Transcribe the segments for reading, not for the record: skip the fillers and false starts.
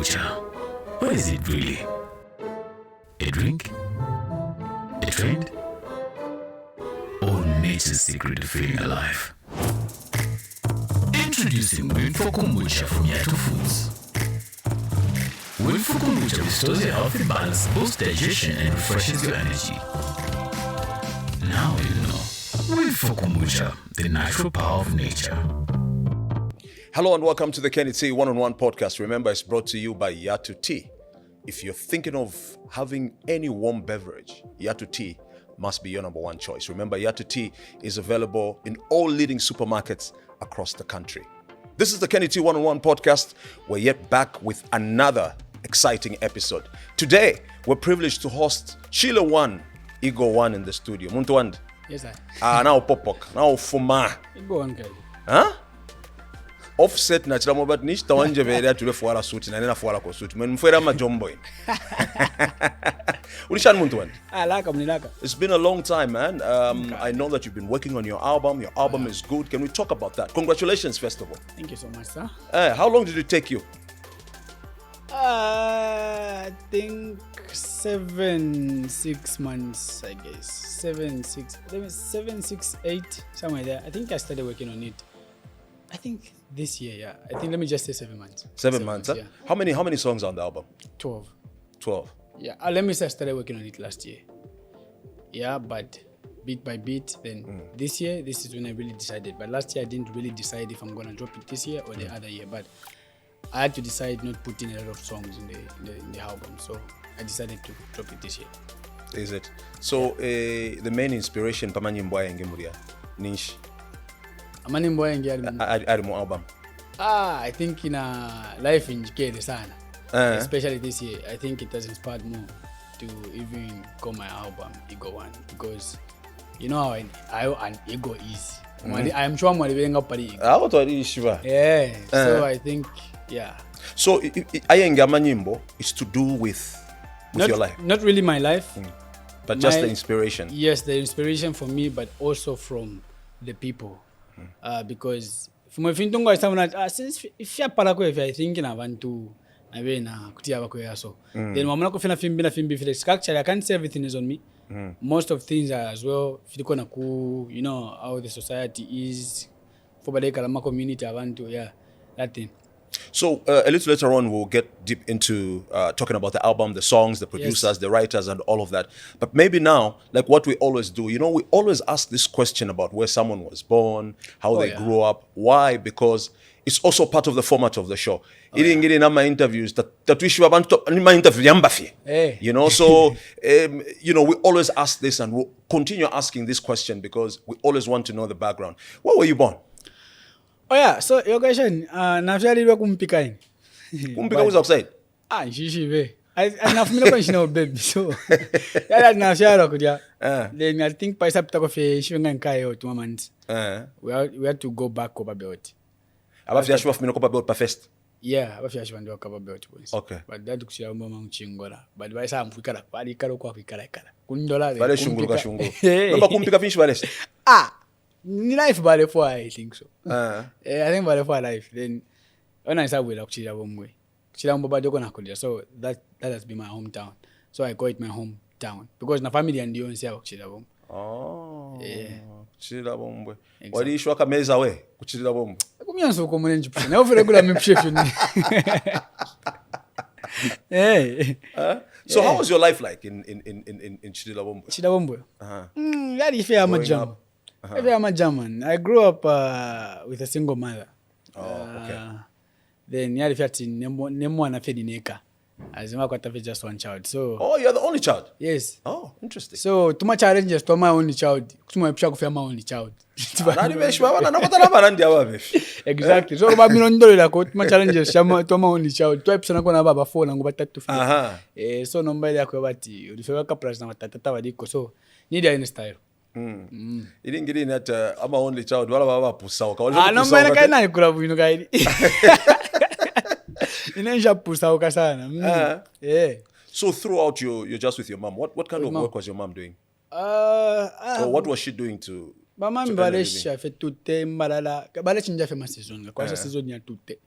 kombucha. What is it really? A drink? A trend? Or nature's secret to feeling alive? Introducing Winfo Kombucha from Yatu Foods. Winfo Kombucha restores a healthy balance, boosts digestion, and refreshes your energy. Now you know. Winfo Kombucha, the natural power of nature. Hello and welcome to the Chile Tea One-on-One podcast. Remember, it's brought to you by Yatu Tea. If you're thinking of having any warm beverage, Yatu Tea must be your number one choice. Remember, Yatu Tea is available in all leading supermarkets across the country. This is the Chile Tea One-on-One podcast. We're yet back with another exciting episode. Today, we're privileged to host Chile One, One in the studio. Muntu wand? Yes, sir. Now popok, now fuma. One guy. Huh? Offset na chila mobat nish tawanje vele tule fuala suti na nena fuala ko suti men mfera ma jomboy. Ulishan muntu wand? Laka. It's been a long time, man. I know that you've been working on your album. Your album is good. Can we talk about that? Congratulations, first of all. Thank you so much, sir. How long did it take you? I think 6 months, I guess. 7, 6, 8, somewhere there. I think I started working on it. I think this year, yeah. I think let me just say 7 months. 7 months, huh? Yeah. How many songs are on the album? 12. 12. Yeah. Let me say I started working on it last year. Yeah, but bit by bit. Then this year, this is when I really decided. But last year I didn't really decide if I'm gonna drop it this year or the other year. But I had to decide not putting a lot of songs in the album. So I decided to drop it this year. Is it? So the main inspiration pamanyi mbwaye ngemuria nish. Amanimbo yangi ari mu album. I think in a life in Chile sana. Especially this year, I think it has inspired more to even call my album One because you know how an ego is. I am sure mwalibenga pari ego. What are you sure? Yeah. So I think So ayenga manyimbo is to do with your life. Not really my life. But just the inspiration. Yes, the inspiration for me, but also from the people. Because from my thinking, since if you I think I want to so then actually I can't say everything is on me. Most of things are as well. You know how the society is for the community. I want to that thing. So a little later on, we'll get deep into talking about the album, the songs, the producers, the writers, and all of that. But maybe now, like what we always do, you know, we always ask this question about where someone was born, how they grew up. Why? Because it's also part of the format of the show. You know, so you know, we always ask this, and we'll continue asking this question because we always want to know the background. Where were you born? Oh yeah, so your question, navyalilwa kumpika yini? Kumpika was outside? Shishive. Nafumila kwa nshina baby, so yala navyalwa kudya. Then I think paisa pita kofe shivenga nkaye oti mamanzi. We had to go back kopa beoti. Abafi yashwa fumila kopa beoti pa fest? Yeah, abafi yashwa ndio kopa beoti. Okay. But that kushira mboma mchingola. But baisa amfuikala, pali kalo kwa kuikala. Kundola. Bale shunguluka. Namba kumpika finshi balesi? Ni life bale for I think so. I think bale for life. Then when I started with Chile One, Chile One, so that has been my hometown. So I call it my hometown because na family and you say Chile One. Oh. Yeah. Chile One. Wali ishwa kameza we Chile One. Kumianso ko mwenye pisa. Na ofere kula mipchef ni. So how was your life like in Chile One? Chile One. Very fair majam. I'm a German. I grew up with a single mother. Okay. Then yali fati nemo na fedi neka. Azima kwa tafe just one child. So you're the only child? Yes. Oh, interesting. So tuma challenges to my only child. Tuma epsha kufia my only child. Exactly. So ba milondolo la ko tuma challenges shama to my only child. To epsha nako na baba 4 na nguba 3 so nomba ile yakwe bati ulifika ka plus na matata wadiko. So need in style. Iringiri that I'm only child wala baba pusauka. No mbele kai nani kula bwino kai. Inenja pusauka sana. Yeah. So throughout you're just with your mom. What kind of work was your mom doing? So what was she doing Mama mbale fait tutte mbalala. Bale chinja fait ma saison. Kwa season ya tutte.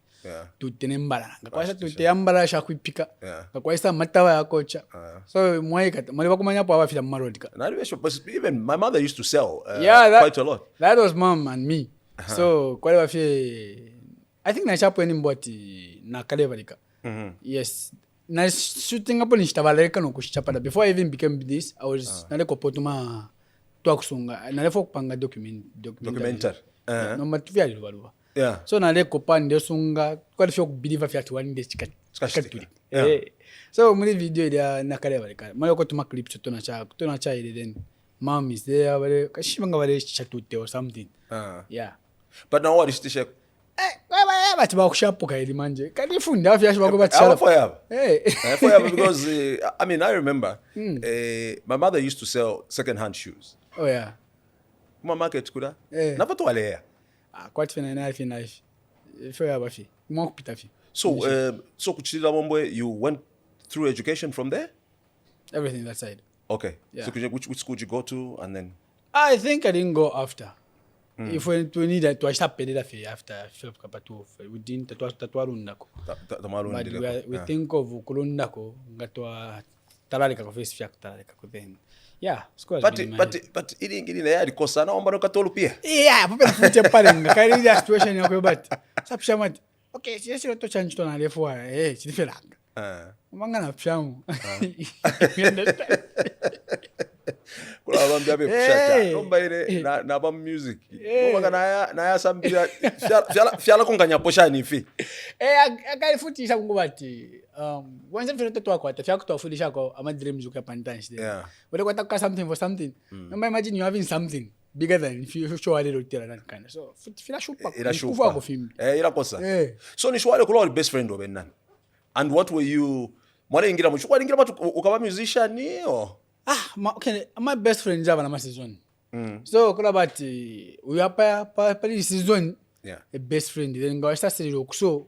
tutenembala ngakwaisa tuteyambala shakwipika Yeah. ngakwaisa matawa ya kocha so mwaika mali bakumanya po abafira marodi ka Not even sure, but even my mother used to sell quite a lot. That was mom and me. So kwale bafi I think na chapo eni mboti na kale balika. Yes. Na shooting hapo ni shitabaleka no kushichapa. Before I even became this, I was nale kopotuma twa kusunga. Nale fo kupanga documentary. No mativya libaluwa. Yeah. So nale kopande sunga kwale fyo kubelieve afya ati one day chikatuli. So muri video ya na kale balika. Mali ko tuma clip tona cha ile then mom is there bare kashibanga bare chatute or something. Yeah. But now what is the shape? But bakushapuka ili manje kalifunda afya shibako batshala for because I mean I remember my mother used to sell second-hand shoes. Oh yeah. Kuma market kuda napa to alea quite fina na fina for ya bafi mo kupita fi. So kuchilila Bombwe, you went through education from there? Everything that side. Okay. Yeah. So which school did you go to and then? I think I didn't go after. If we need to stop pedida fi after Philip Kapatu we didn't tatwarundako. But we think of kulundako ngatwa talalika ko face fiak talalika ko then. Yeah, but ili ya dikosa na omba no katolu pia. Yeah, pope futi palenga kali ya situation yako but. Sapshamati. Okay, sisi roto change to na lefu chilifelanga. Mangana pyamu. Kula bambia be kushata nomba ile na ba music ngoba na ya sambira fyala konganya poshani fi akali futi sakungubati wenze mfero to kwata fya kutofundisha ko ama dreams ukapantanshi there wale kwata something for something nomba imagine you having something bigger than if you show a little tell that kind so fila shupa kufa ko film ila kosa so ni shwale kula best friend obenani and what were you mwana ingira muchukwa ingira batu ukaba musician ni o okay, my best friend java na ma season. So kula bati uyapa pa season. Yeah. A best friend then go start sero so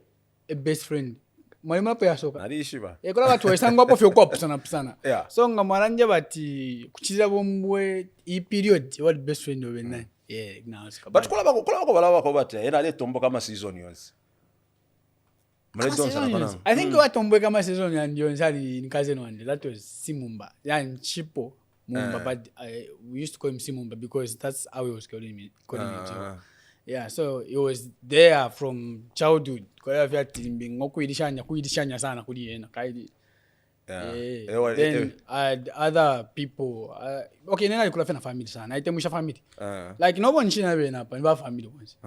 a best friend. Mwalimu hapo ya soka. Alishiba. Kula bati wesanga hapo fyo kwa sana. Yeah. So ngamaranja bati kuchira Bombwe e period what best friend of nine. Yeah, now it's but kula bala ko bati ena le tombo kama season yonse. I think what Tombwe kama season and Yonsali in cousin one. That was Simumba. Yeah, in Chipo Mumba, but we used to call him Simumba because that's how he was calling me. Yeah, so it was there from childhood. Kwa vya timbi kuidishanya sana kudi ena kaidi. Then other people okay nena nikula fena family sana. Naitemusha family. Like no one china be na pa ni family once.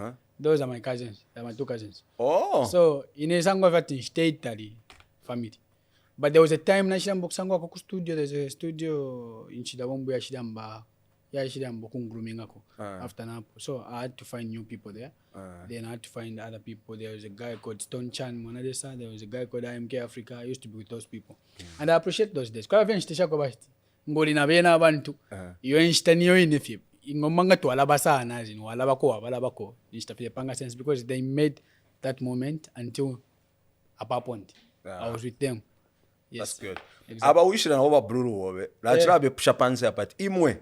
Those are my cousins. They're my two cousins. Oh. So in a sangwa vati state tali family. But there was a time na shidambo kusangwa kwa studio. There's a studio in Chidabombo ya shidambo kungruminga ko after napo. So I had to find new people there. Then I had to find other people. There was a guy called Stone Chan Monadesa. There was a guy called IMK Africa. I used to be with those people. And I appreciate those days. Kwa vya nshitesha kwa bashti. Ngoli na bena abantu. Iyo nshitaniyo inefi. Ingomanga tu alaba sana azin walaba ko nishitafile panga sense because they made that moment until a point I was with them. Yes. That's good. Exactly. Aba wishira na oba bruru wobe la chira be pusha panse apati imwe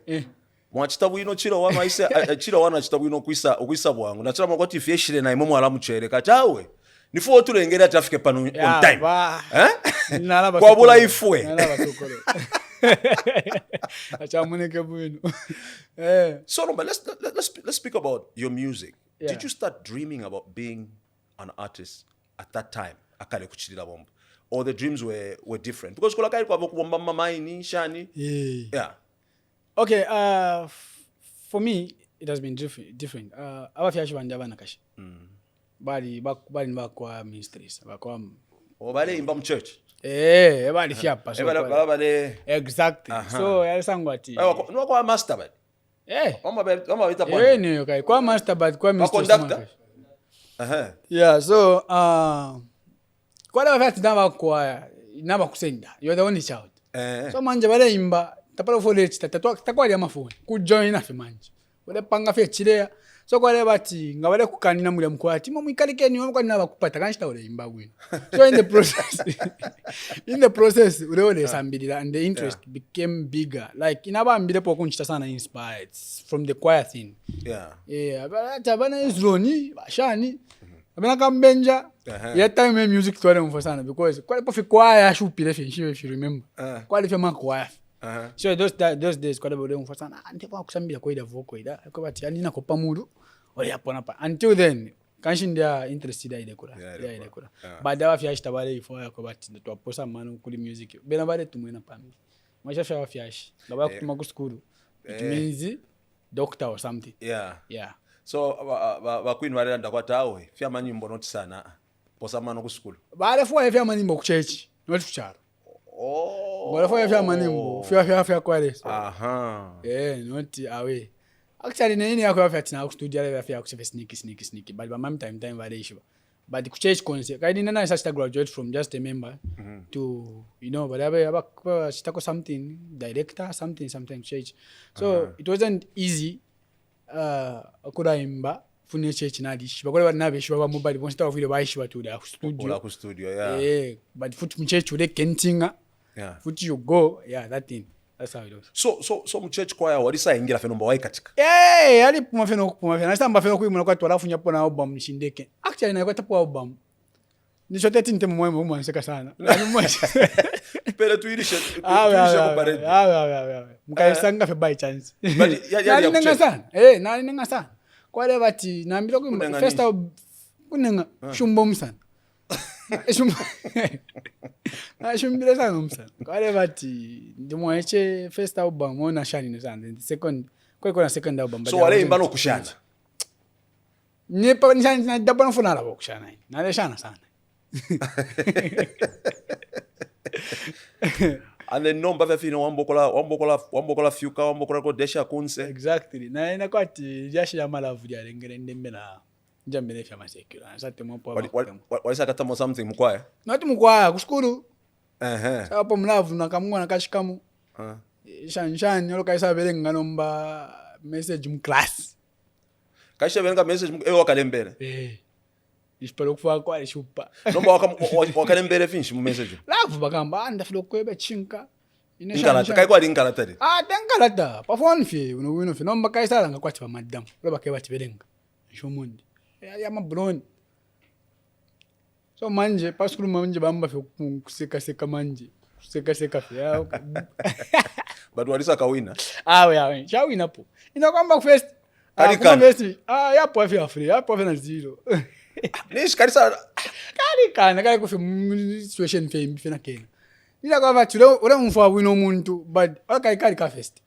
mwachitabu ino chiro wa maise chiro wana chitabu ino kuisa bwangu na chira mwakoti ifyeshire na imomu ala mchere kachawe nifuo tulengere atafike pano on time kwa bula ifwe So no, but let's speak about your music. Yeah. Did you start dreaming about being an artist at that time? Akale kuchilila Bombo, or the dreams were different? Because kula kai kwa bomba mama ini shani. Yeah. Okay. For me, it has been different. Abafiashi bandaba nakashi. Bali bakwa ministries. Bakwa. O bale imba church. Bali fiapa. Exactly. So yalisangwati. No kwa master bad. Oma bita point. Ni okay. Kwa master bad kwa ministry. Conductor. Yeah, so kwa la vati naba kusenda. You're the only child. So manje bale imba tapalo fole chita takwali amafoni. Ku join afi manje. Wale panga fe chilea. So kwa le bati ngabale kukanina mule mkwati mo mwikalike ni kwa naba kupata kanshita ole imba gwini. So in the process ule sambidila and the interest became bigger. Like inaba ambile po kunchita sana inspired from the choir thing. Yeah. Yeah, but abana izloni bashani Abena kambenja. Yeah, time music to them for sana because quite perfect choir should be if you remember. Quite if you choir. So those days quite about them for sana. And they walk some bit of vocal. I go back and kopa mudu. Or yapona. Until then, kanshin they are interested in the kura. But there are fiash tabale for I go back to posa manu kuli music. Benabade to mwena pami. Masha fiash. Laba kutumaku school. It means doctor or something. Yeah. So Queen Marenda kwa tawe fia manyimbo not sana. Posa manu ku school. Bale fo fia manyimbo ku church, not kucharo. Bale fo fia manyimbo, fia kwale. Not away. Actually nini yako fia tina ku studio le fia ku sneaky. But my time vale issue. But ku church concert. I didn't know I started graduate from just a member to but I stako something director something church. So it wasn't easy. Akuraimba fune church nadishi bakole banabeshwa ba mobile bonsta ofile baishwa to the studio but foot church ule kentinga foot you go that thing that's how it was. So church choir walisa ingira fenomba waikatika ali puma feno nastamba feno kuimuna kwa twalafunya pona album nishindeke actually na kwa tapo album ni sote tinte mwemo mwanseka sana pele tuirisha kubaredi mkaisanga fe by chance ya nali nenga sana kwale bati naambira ku first kunenga shumbo msana shumbira sana msana kwale bati ndimwache first album ona shani ne sana the second kwa second album so wale imbano kushana nipa nishani na dabana funala kushana nale shana sana. And then no mbave fino wambokola fyuka wambokola ko desha kunse exactly na ina kwati jasha ya malavu ya lengere ndembe na njambele fya masekura sate mpo walisa katamo something mkwaya not mkwaya kushukuru sapo mlavu na kamwa na kashikamu shan yolo kaisa belenga nomba message mu class kaisha belenga message wakalembele Espero kufa kwa shupa. Nomba wakalembele finshi mu message. Lavu bakamba anda filo kwebe chinka. Inkalata kai kwa linkalata ri. Tenkalata. Pa phone fi uno fi nomba kai sala ngakwati ba madam. Loba kai bati belenga. Shomundi. Ya mabroni. So manje paskuru manje bamba fi kuseka manje. Kuseka fi. But walisa kawina. We chawina po. Inakwamba first yapo afya free. Yapo afya na zero. Nish karisa kari kufi situation fena kena nila kwa vatu ule mfwa wino muntu but kari ka first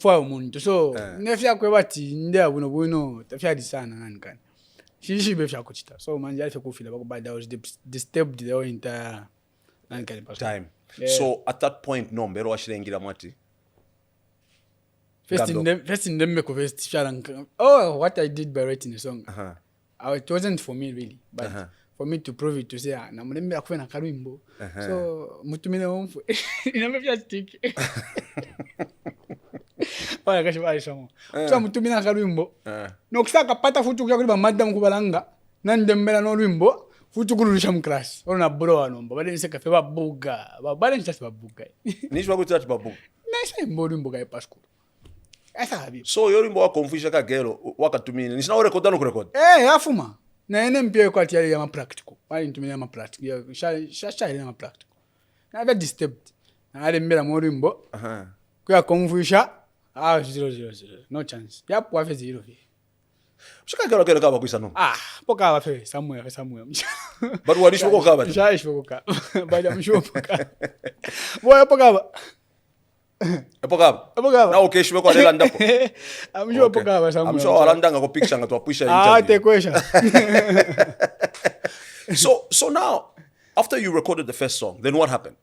kwa umuntu so nefya kwe bati ndia wino tafya disana nani kan shishi be fya kuchita so manje alfe kufila bako but that was disturbed the whole entire nani kan time so at that point no mbero washirengira mwati first in them ko first sharanka what I did by writing the song it wasn't for me really, but for me to prove it to say, na mulembe akufe na karimbo. So mutumile omfu. Inamefia stick. Wala kashi wala shamo. So mutumile na karimbo. No kusaka pata futu kuja kuliba madam kubalanga. Nandembela no rimbo. Futu kurulisha mclass. Ona bro anomba. Bale niseka fe babuga. Bale niseka babuga. Nishwa kutati babuga. Naisa mbo rimbo ga pasku. So yorimbo wa confusha ka gelo wakatumini nisina urekoda no kurekoda afuma na ene mpia kwa tiari ya practical wali nitumia ma practical sha ile ma practical na very disturbed na ale mbela morimbo kwa confusha 0 no chance yapo afi 0 vi shika gelo kaba kuisa no poka afi somewhere but walisho ko kaba shaisho ko kaba baada mshopoka boya poka Epokaba. Na okay shwe kwa lelanda po. I'm sure epokaba somewhere. I'm sure alanda ngako picture ngatwapusha interview. Take question. So now after you recorded the first song, then what happened?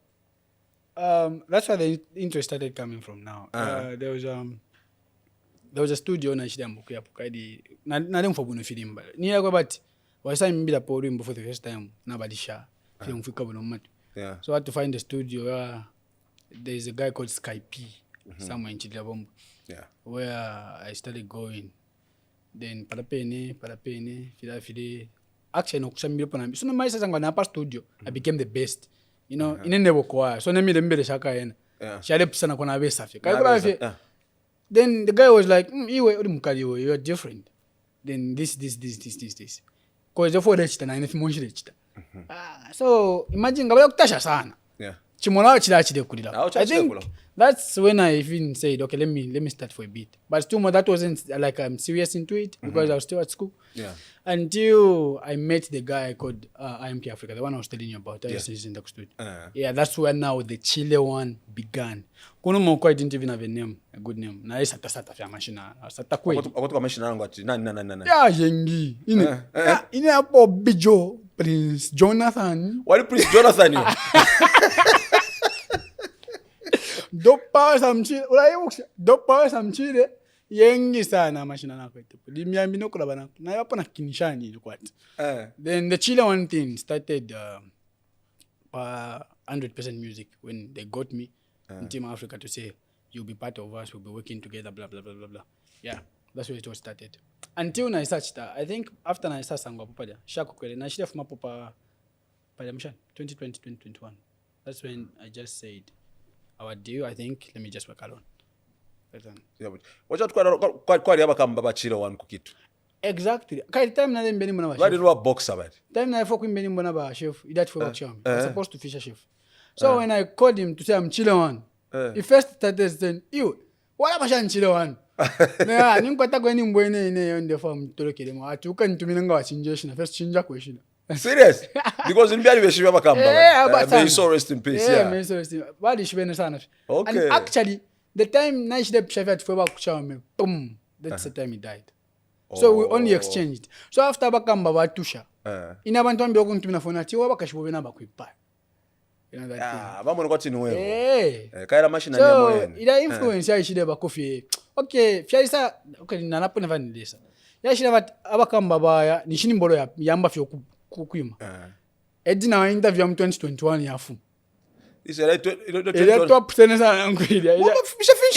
That's where the interest started coming from now. There was a studio na shida mbuku ya pokadi na dem fobuno filimba. Ni yakwa but wasa mbila po rimbo for the first time na badisha. Film fika buno matu. So I had to find a studio there's a guy called Skype somewhere in Chililanda where I started going. Then parapene fila actually no kusambira pana so no mai sasa ngana pa studio I became the best inene bokwa so na mi lembele shaka yena shale pisana kona be safi kai then the guy was like iwe uri mukali you are different then this because if chita na if monshire chita. So imagine ngabaya kutasha sana. Yeah. Chimola chile kulila. I think that's when I even said, okay, let me start for a bit. But still more that wasn't like I'm serious into it because I was still at school. Yeah. Until I met the guy called IMK Africa, the one I was telling you about. Ayose in the studio. Yeah, that's where now the Chile One began. Kuno moko I didn't even have a good name. Na isa tasata fya machina. Sata kwe. Akotoka machina nangu ati na. Yeah, yengi. Ine hapo Bijo Prince Jonathan. Wali Prince Jonathan yo. Dopa samchire yengi sana machina nako itepo limyambi nokulaba nako na yapo na kinishani ilikwati. Then the Chile One thing started 100% music when they got me in Team Africa to say you'll be part of us, we'll be working together, blah blah blah blah blah. Yeah, that's where it all started. Until I searched I think after I searched sangwa popada shako kwele na shida fuma popa pada mshan 2020 2021. That's when I just said our deal, I think, let me just work alone. Yeah, but what quite ever come baba Chile One kukitu. Exactly. Kai time na mbeni mbona ba chef. Why did you boxer bad? Time na foku mbeni mbona ba chef. That for chef. I'm supposed to fish a chef. So when I called him to say I'm Chile One, he first started saying, "You, what am I Chile One?" Na ninkwata kwa ni mbwene ine yonde form tolokele mo. Atuka nitumina nga wachinjesha first chinja question. Serious? Because in Biali we bakamba. May so rest in peace. Yeah, may so rest in peace. Badi shibene sana. Okay. And actually, the time Naishde Chefet for kuchawa boom, that's the time he died. So we only exchanged. So after bakamba batusha. Ina bantu ambi okuntumina phone ati wabakashibobe namba kwipa. You know that thing. Bamwe ngoti niwewe. Kaira machine na nyamo yene. So ila influence ya ishide bakofi. Okay, fiaisa okay nanapo never nilesa. Ya ishide abakamba baya nishini mbolo ya yamba fyo kukwima. Edina wa interview mu 2021 yafu. Ise right ile top sana ngwili.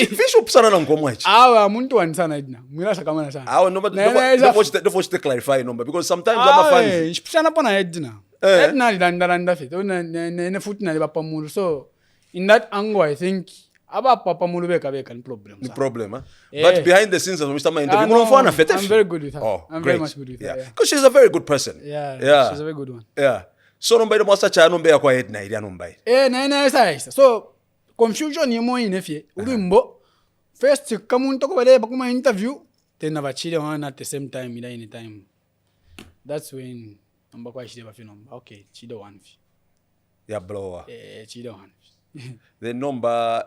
Fish up sana ngomwa hichi. Awa muntu wanisana edina. Mwila sakamana sana. Awa no but don't watch the clarify number because sometimes I'm a fan. Ishpishana pona edina. Edina landa fit. Ne futi na bapa mulu. So in that angle I think aba papa mulu beka ni problem. The problem, huh? But behind the scenes as Mr. My interview, I'm very good with her. Oh, I'm great. very much good with her. Because she's a very good person. Yeah. She's a very good one. Yeah. So nomba ile mwasa cha nomba ya kwa head na ile nomba. Na isa. So confusion yemo inefie. Ulimbo first kama untoko bale bakuma interview tena bachile wana at the same time ila any time. That's when nomba kwa shide bafi nomba. Okay, Chile One. Ya blower. Chile One. The number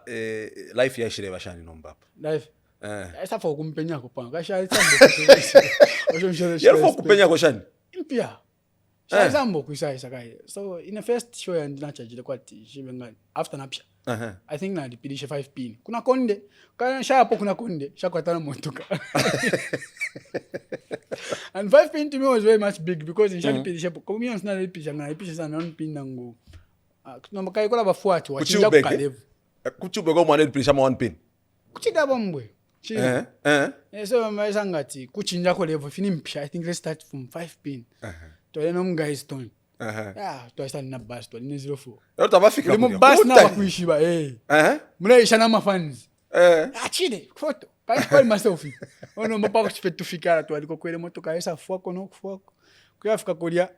life ya shire bashani number. Life. Esa for kumpenya ko pa. Kasha itsambo. Yero for kumpenya ko shani. Impia. Shazambo kuisa kai. So in the first show and na charge kwati shibenga after napsha. I think na dipidisha 5 pin. Kuna konde. Kana sha hapo kuna konde. Sha kwatana motoka. And 5 pin to me was very much big because in shali pidisha communions na lipisha na lipisha sana 1 pin nangu. Kuna kai kola bafuati wachinja kukalevu. Kuchube go mwana lipisha ma 1 pin. Kuchida bomwe. So maisa ngati kuchinja ko level fini mpsha. I think let's start from 5 pin. To let them guys turn. Yeah, to start na bus to 04. Yo tabafika. Limo bus na bakuishiba muna ishana ma fans. Chile photo. Kai myself. Ono mpa kuchifetu fikara to aliko kwele moto kaisa fuako no fuako. Kuyafika kulia.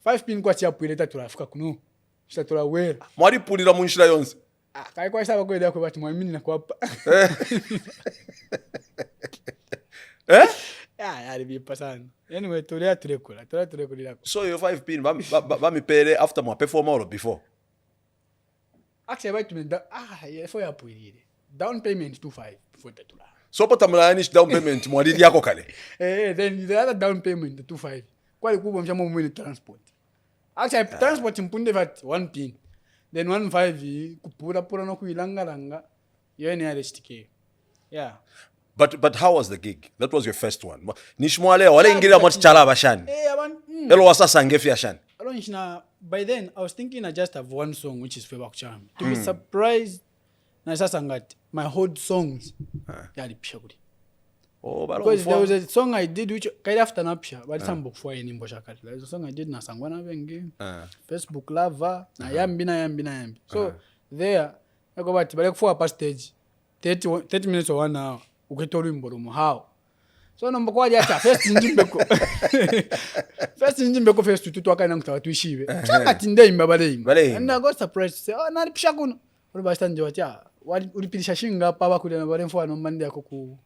5 pin kwa tia puileta turafika kuno. Shitatura wera. Mwari pulira munshira yonse. Kai kwa saba kwele yako bati mwamini na kwapa. Be passing. Anyway, tulea turekula. So your 5 pin ba mi pere after my perform or before. Actually, about to me for your puilire. Down payment 25 for that. So pata mlanish down payment mwadidi yako kale. Then the other down payment 25. Kwa kubwa mshamo mwini transport. Actually transport mpunde vat 1 pin. Then 15 kupura no kuilanga. Yoni RHTK. Yeah. But how was the gig? That was your first one. Nishmwale wale ingira moti chala bashani. Elo wasasa ngefi ashani. By then I was thinking I just have one song which is Feba Kucham. To be surprised na sasa ngati my whole songs yali pishakuri. Because there was a song I did which kaida after napsha but sambo kufwa yenimbo shakati. There was a song I did na sangwana bengi. Facebook lava na yambi. So there I go bale kufwa pa stage 30 minutes or 1 hour. Ukitolu mbolomo how So nomba kwa yata first njimbeko. First njimbeko first tutu waka nangutawa tuishiwe. Changa tinde imbabale. And I got surprised say, "Oh, nari pisha kuno." Uri standi watia. Ulipilisha shinga pa kule na bare mfwa no mande yako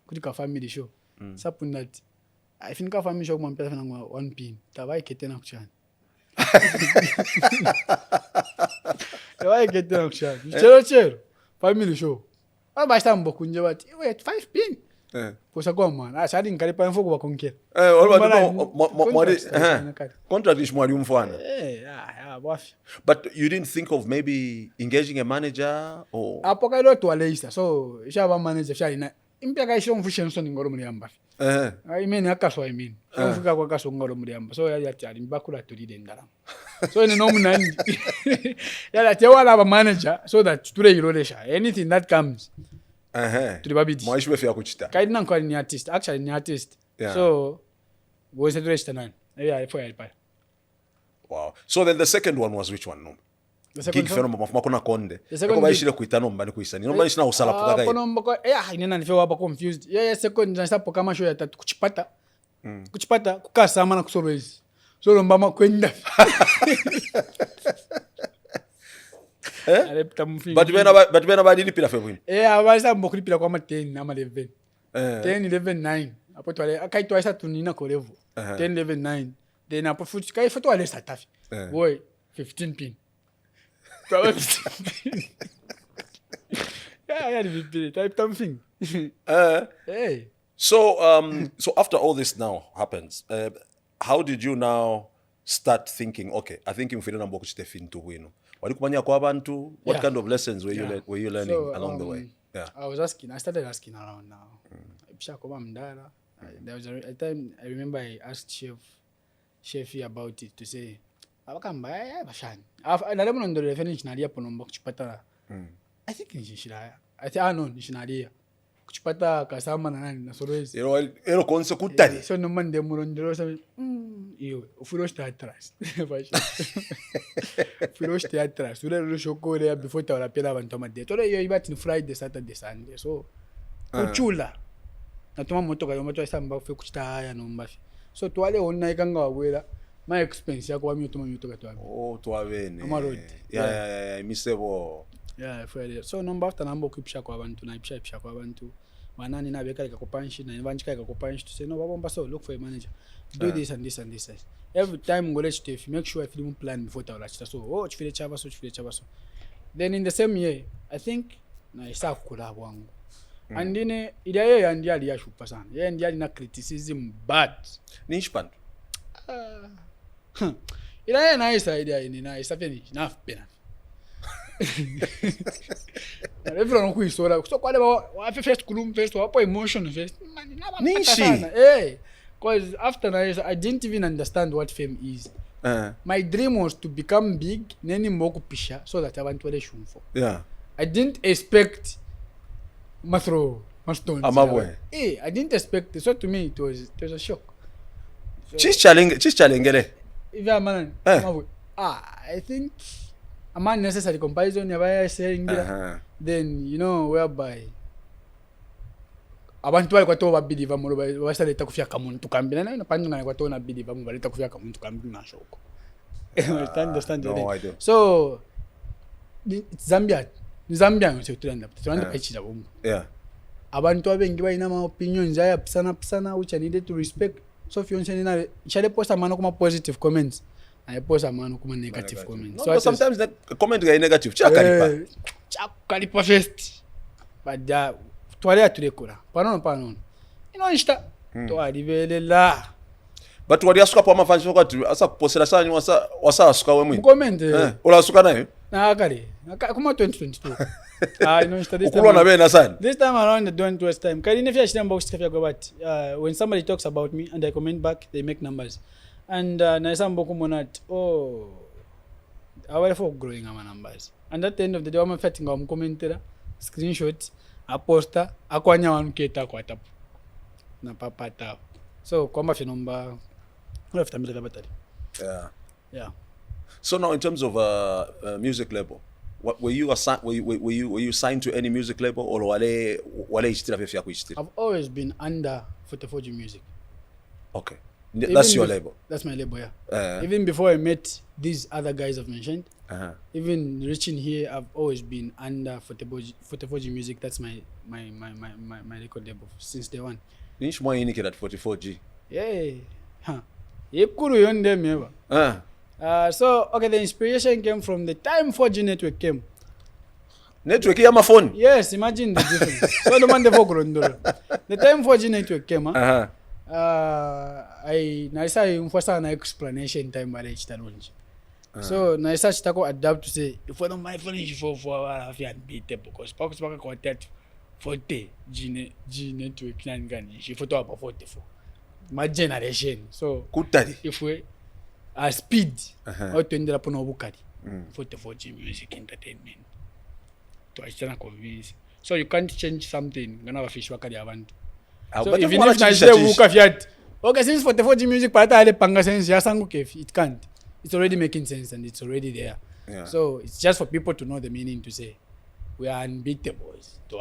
kutika family show. Sapu ndati. I think ka family show kwa mpesa na 1 pin. Tabai ketena kuchana. Tabai ketena kuchana. Chero. Family show. Basta mboku nje bati. Wait 5 pin. Posa kwa mwana. Asadi nkalipa mfoko bakonkera. Contract is mwali umfwana. Wafi. But you didn't think of maybe engaging a manager or Apo kailo tuwaleisa. So, ishaba manager shari na impia kaisho mfushe nsoni ngoro mliamba. I mean akaso Mfika kwa kaso ngoro mliamba. So yati alimbakula tulide ndara. So ni nomu nani. Yati wala manager so that tule irodesha. Anything that comes. Tulibabidi. Mwaishwe fya kuchita. Kaidi nanko ni artist. Actually ni artist. Yeah. So was it rest nani? Yeah, for help. Wow. So then the second one was which one? No. The second Gig phenomenon makuna konde. second Ko baishile kuita nomba ni kuisani. Nomba nishina usala puka Kono mbako inena nifewa hapa confused. Second nasa po kama show ya tatu kuchipata. Kuchipata kukasa ama na kusolwezi. So nomba makwenda. But when badili pila febwini. Abasa mbokuli pila kwa 10 ama 11. 10 11 9. Apo twale akaitwa isa tunina ko level. 10 11 9. Then apo futi kai foto ale satafi. Boy 15 pin. Probably 15 pin. Yeah, the type something. Hey. So after all this now happens, how did you now start thinking, okay, I think mfile na mboku chitefin to wino. Walikumanya kwa abantu, what kind of lessons were you learning along the way? Yeah. I started asking around now. Pisha kwa mdala. There was a time I remember I asked Chefy about it to say, "Abakamba bashani." Nalemo ndo reference nalia ponomba kuchipata. I think nishishira. I think no nishinalia. Kuchipata kasama na nani na sorwezi. Ero konse kutari. So no man de murondero sa iyo ufurosh teatras. Ufurosh teatras. Ule lo shoko le before ta pela abantu amade. Tole iyo ibati ni Friday, Saturday, Sunday. So kuchula. Natuma moto ka yomato isamba fe kuchita haya no mbafi. So twale onna ikanga wawela my expense yako wa myoto myoto ka twami. Oh twabene. Amarod. Yeah, misebo. Yeah, Phiri. So number after number kupisha kwa abantu na ipisha kwa abantu. Manani na beka ikakupanshi na ivanchika ikakupanshi to say no babomba so look for a manager. Do this and this and this. Every time ngole chite make sure I film plan before ta lachita. So chifile chava so. Then in the same year, I think na isa kukula wangu. And then ila yeye ndiye aliyashupa sana. Yeye ndiye alina criticism bad. Ni ishpan. Ila yeye na isa idea ni na isa peni na pena. Everyone who is so like so kwa wa first kulum first wa emotion first. Nishi. Because after I didn't even understand what fame is. My dream was to become big neni moku pisha so that abantu wale shumfo. Yeah. I didn't expect Masro Maston. I didn't expect it. So to me it was a shock. Chis challenge. If I'm man, I think a man necessary comparison never saying then whereby abantu wale kwa to babidi va mulo basa leta kufia kamuntu kambi na pandu ngana kwa to na bidi va mulo leta kufia kamuntu kambi na shoko. Understand no, I do. So Zambia nse tulanda tulanda pachira bomba. Yeah. Abantu abengi bayina ma opinions ya pisana which I needed to respect. So if you want to post a man kuma positive comments. I post a man kuma negative comments. No, so but sometimes that comment guy negative. Chakalipa first. But twale atulekora. Panono. Inonista. To alivelela. But wali asuka pa mafanshi wakati asa kupostela sanyu wasa asuka we mwini. Comment. Ola asuka nayo? Na kale. Kuma 2022. Inonista this time. Ukulwa na bena sana. This time around the don't waste time. Kali nifia shida box kafia go but when somebody talks about me and I comment back, they make numbers. And na sambo kumonat aware for growing our numbers. And at the end of the day I'm fetting am commentera screenshot a poster akwanya wanketa kwa tap na papata. So kwamba finomba left amile batali. Yeah. Yeah. So now in terms of music label, What were you signed to any music label or wale ichitira vya kuichitira? I've always been under 44G Music. Okay. That's your label. That's my label, yeah. Even before I met these other guys I've mentioned, even reaching here, I've always been under 44G Music. That's my record label since day one. Nish more unique at 44G. Yeah. Huh. So, okay, the inspiration came from the time 4G network came. Network here, my phone? Yes, imagine the difference. So, the time 4G network came, I saw an explanation time by the so I started to adapt to say if I don't my phone is for unbeatable because Pockets Pocket contact 40 G network can she photo about 44. My generation. So if we speed or to end up on Obukari 44G music entertainment. To I convince. So you can't change something, gonna fish wakari avant. So even if I say Wukafiat, okay, since 44G music, it can't. It's already making sense and it's already there. Yeah. So it's just for people to know the meaning to say we are unbeatable. Yeah. We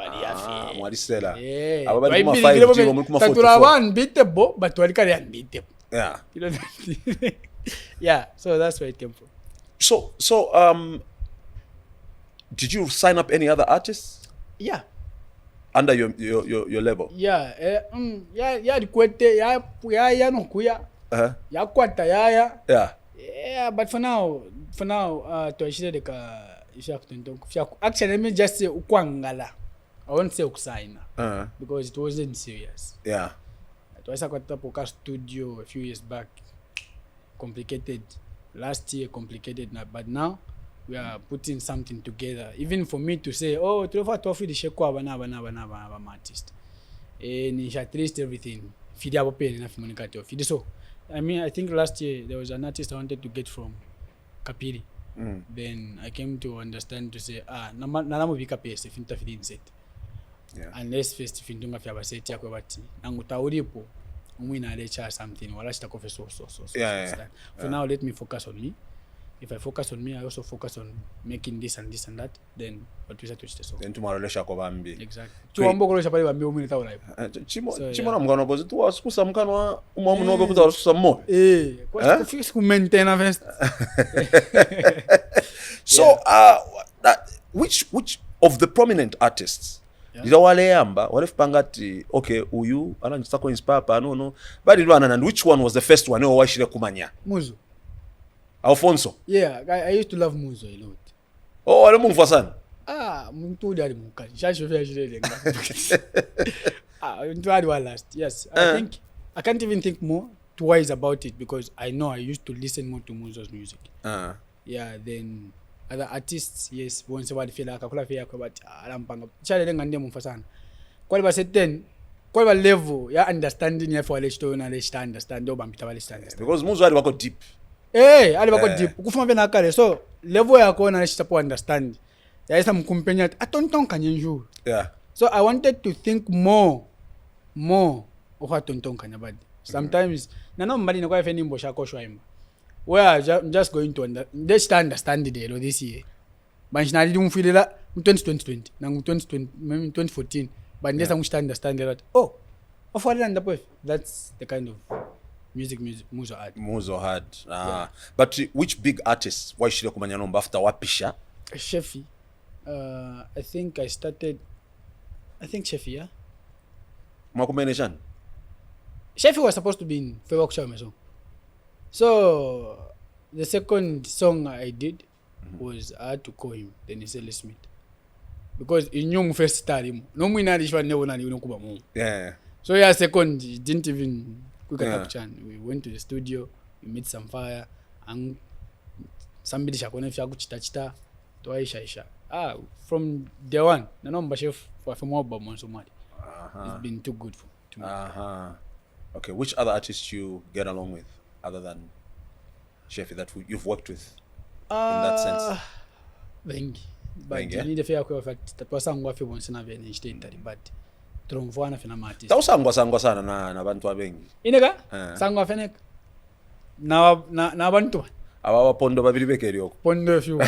are unbeatable, but we are unbeatable. Yeah. You know yeah. So that's where it came from. So did you sign up any other artists? Yeah. Under your label? Yeah, the kwete ya no kuya. Ya kwata ya. Yeah, but for now to actually actually let me just say ukwangala. I won't say ukusaina. Because it wasn't serious. Yeah. It was a Poka studio a few years back. Complicated. Last year complicated, but now we are putting something together. Even for me to say, oh, Trova Tofi the Shekwa Banaba artist. And he had traced everything. Phiri abo pay enough communicate of Phiri. So I mean I think last year there was an artist I wanted to get from Kapiri. Then I came to understand to say, nanamu vika PS if inta Phiri inset. Unless first if indunga fiaba set yakwe bati. Nanguta uripo umwina lecha something wala chita kofe so. For now let me focus on me. If I focus on me, I also focus on making this and that. Then what we say to so. Then tomorrow let's go bambi. Exactly. Chimbo kolo chapali bambi umini tawo live. Chimbo na mgano bozi tu wasikusa mkano umamu nobe kuta wasikusa mo. Kwa kufix ku maintain first. So which of the prominent artists? Did wale yamba wale fpangati okay uyu ananjisa ko inspire pa no but and which one was the first one or washire kumanya? Muzo. Alfonso? Yeah, I used to love Muzo a lot. Oh, wale mungu fasana? Muntu dari mukali. Shasho fya shire lenga. Muntu dari wa last. Yes, I can't even think more twice about it because I know I used to listen more to Muzo's music. Yeah, then other artists, yes, once about feel like akula fya kwa but alampanga. Chale lenga ndiye mfasana. Kwa ba certain kwa ba level ya understanding ya for lechto na lechta understand do bampita ba lechta. Because Muzo ali wako deep. Ali bako deep. Kufuma vena kale. So, level yako na nishitapo understand. Ya isa mkumpenya atonton kanyenju. Yeah. So, I wanted to think more of atonton kanyabadi. Sometimes, nano mbali na kwa ifeni mbo shako shwaima. Where I'm just going to understand it this year. But I didn't feel it 2020. Now 2014. But yes, I'm understand that. Oh, of what that's the kind of music Muzo had. Yeah. But which big artists why should kumanya nomba after wapisha? Shefi. I think Shefi, yeah. Mwakumeneshan? Shefi was supposed to be in Favor Kushame song. So the second song I did was I had to call him, then he said let's meet. Because in young first star him. No mwina alishwa never nani unokuba mu. Yeah. So yeah, second he didn't even we went to the studio, we made some fire, and somebody shakone fya kuchita to Aisha. From day one, na number chef for more about Monsomali. It's been too good to me. Okay, which other artists you get along with other than Shefi that you've worked with in that sense? Vengi. But you need to feel that that was sangwa fi bonsina vene state but tromvana fina artist. Tausangwa sana na bantu abengi. Inega? Sangwa fene na bantu. Abawa pondo babiri bekeri yoko. Pondo few.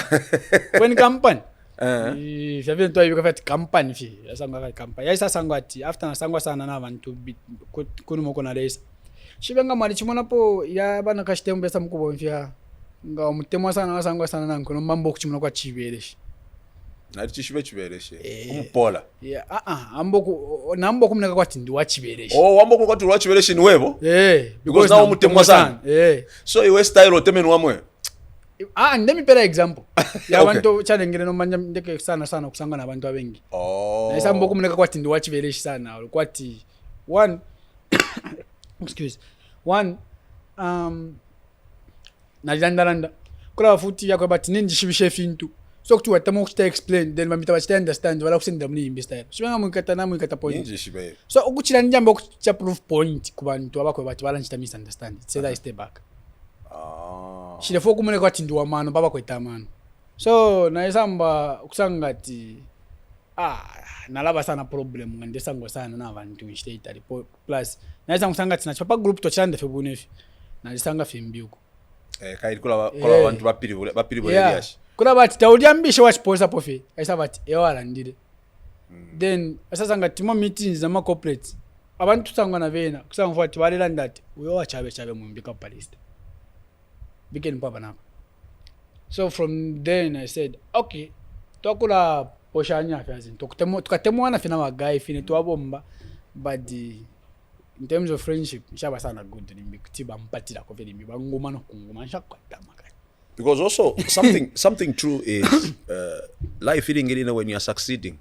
When campaign Fabiano to ayuka fat company fi yasanga ka company yasa sangwa ati after nasangwa sana na abantu kuno na race shibenga mali chimona po ya bana kashitembe sa mkubo mfia nga umutemo sana nasangwa sana na nkono mambo kuchimona kwa chibereshi na chibereshi umpola nambo kumneka kwati ndi wachibereshi wambo kwati wachibereshi ni wevo because now umutemo sana so iwe style otemeni wamwe ndemi pera example ya abantu challenge no manja ndeke sana kusanga na abantu abengi na isambo kumneka kwati ndi wachibereshi sana kwati one nalandaranda kula futi yakho bati ninjishibishe fintu so kuthi watama ukuta explain then mamita bachita understand wala kusenda muni imbi style sibanga mwikata point ninjishibe so ukuchila njambo ukucha proof point kubantu abakho bati bala njita misunderstand say that step back shile fo kumune kwathi ndi wamano baba kweta mano so na isamba kusangati nalaba sana problem ngandesangwa sana na abantu nshitari plus na isanga kusangati na chapa group to chanda fe bunefi na isanga fe mbiuko kai kula abantu bapiri bole yashi kula bati tauliambishe wa sponsor pofe aisa bati ewala ndire then asasa ngati mo meetings na ma corporates abantu tusangwa na vena kusanga futhi balela ndati uyo wachabe mu mbika palista begin papa napa so from then I said okay tokula poshanya afyazi tukatemwana fina wa guy fine twabomba but in terms of friendship shaba sana good nimbi kutiba mpatira ko veli mbi bangoma no kungoma shakwata makani because also something true is life feeling it when you are succeeding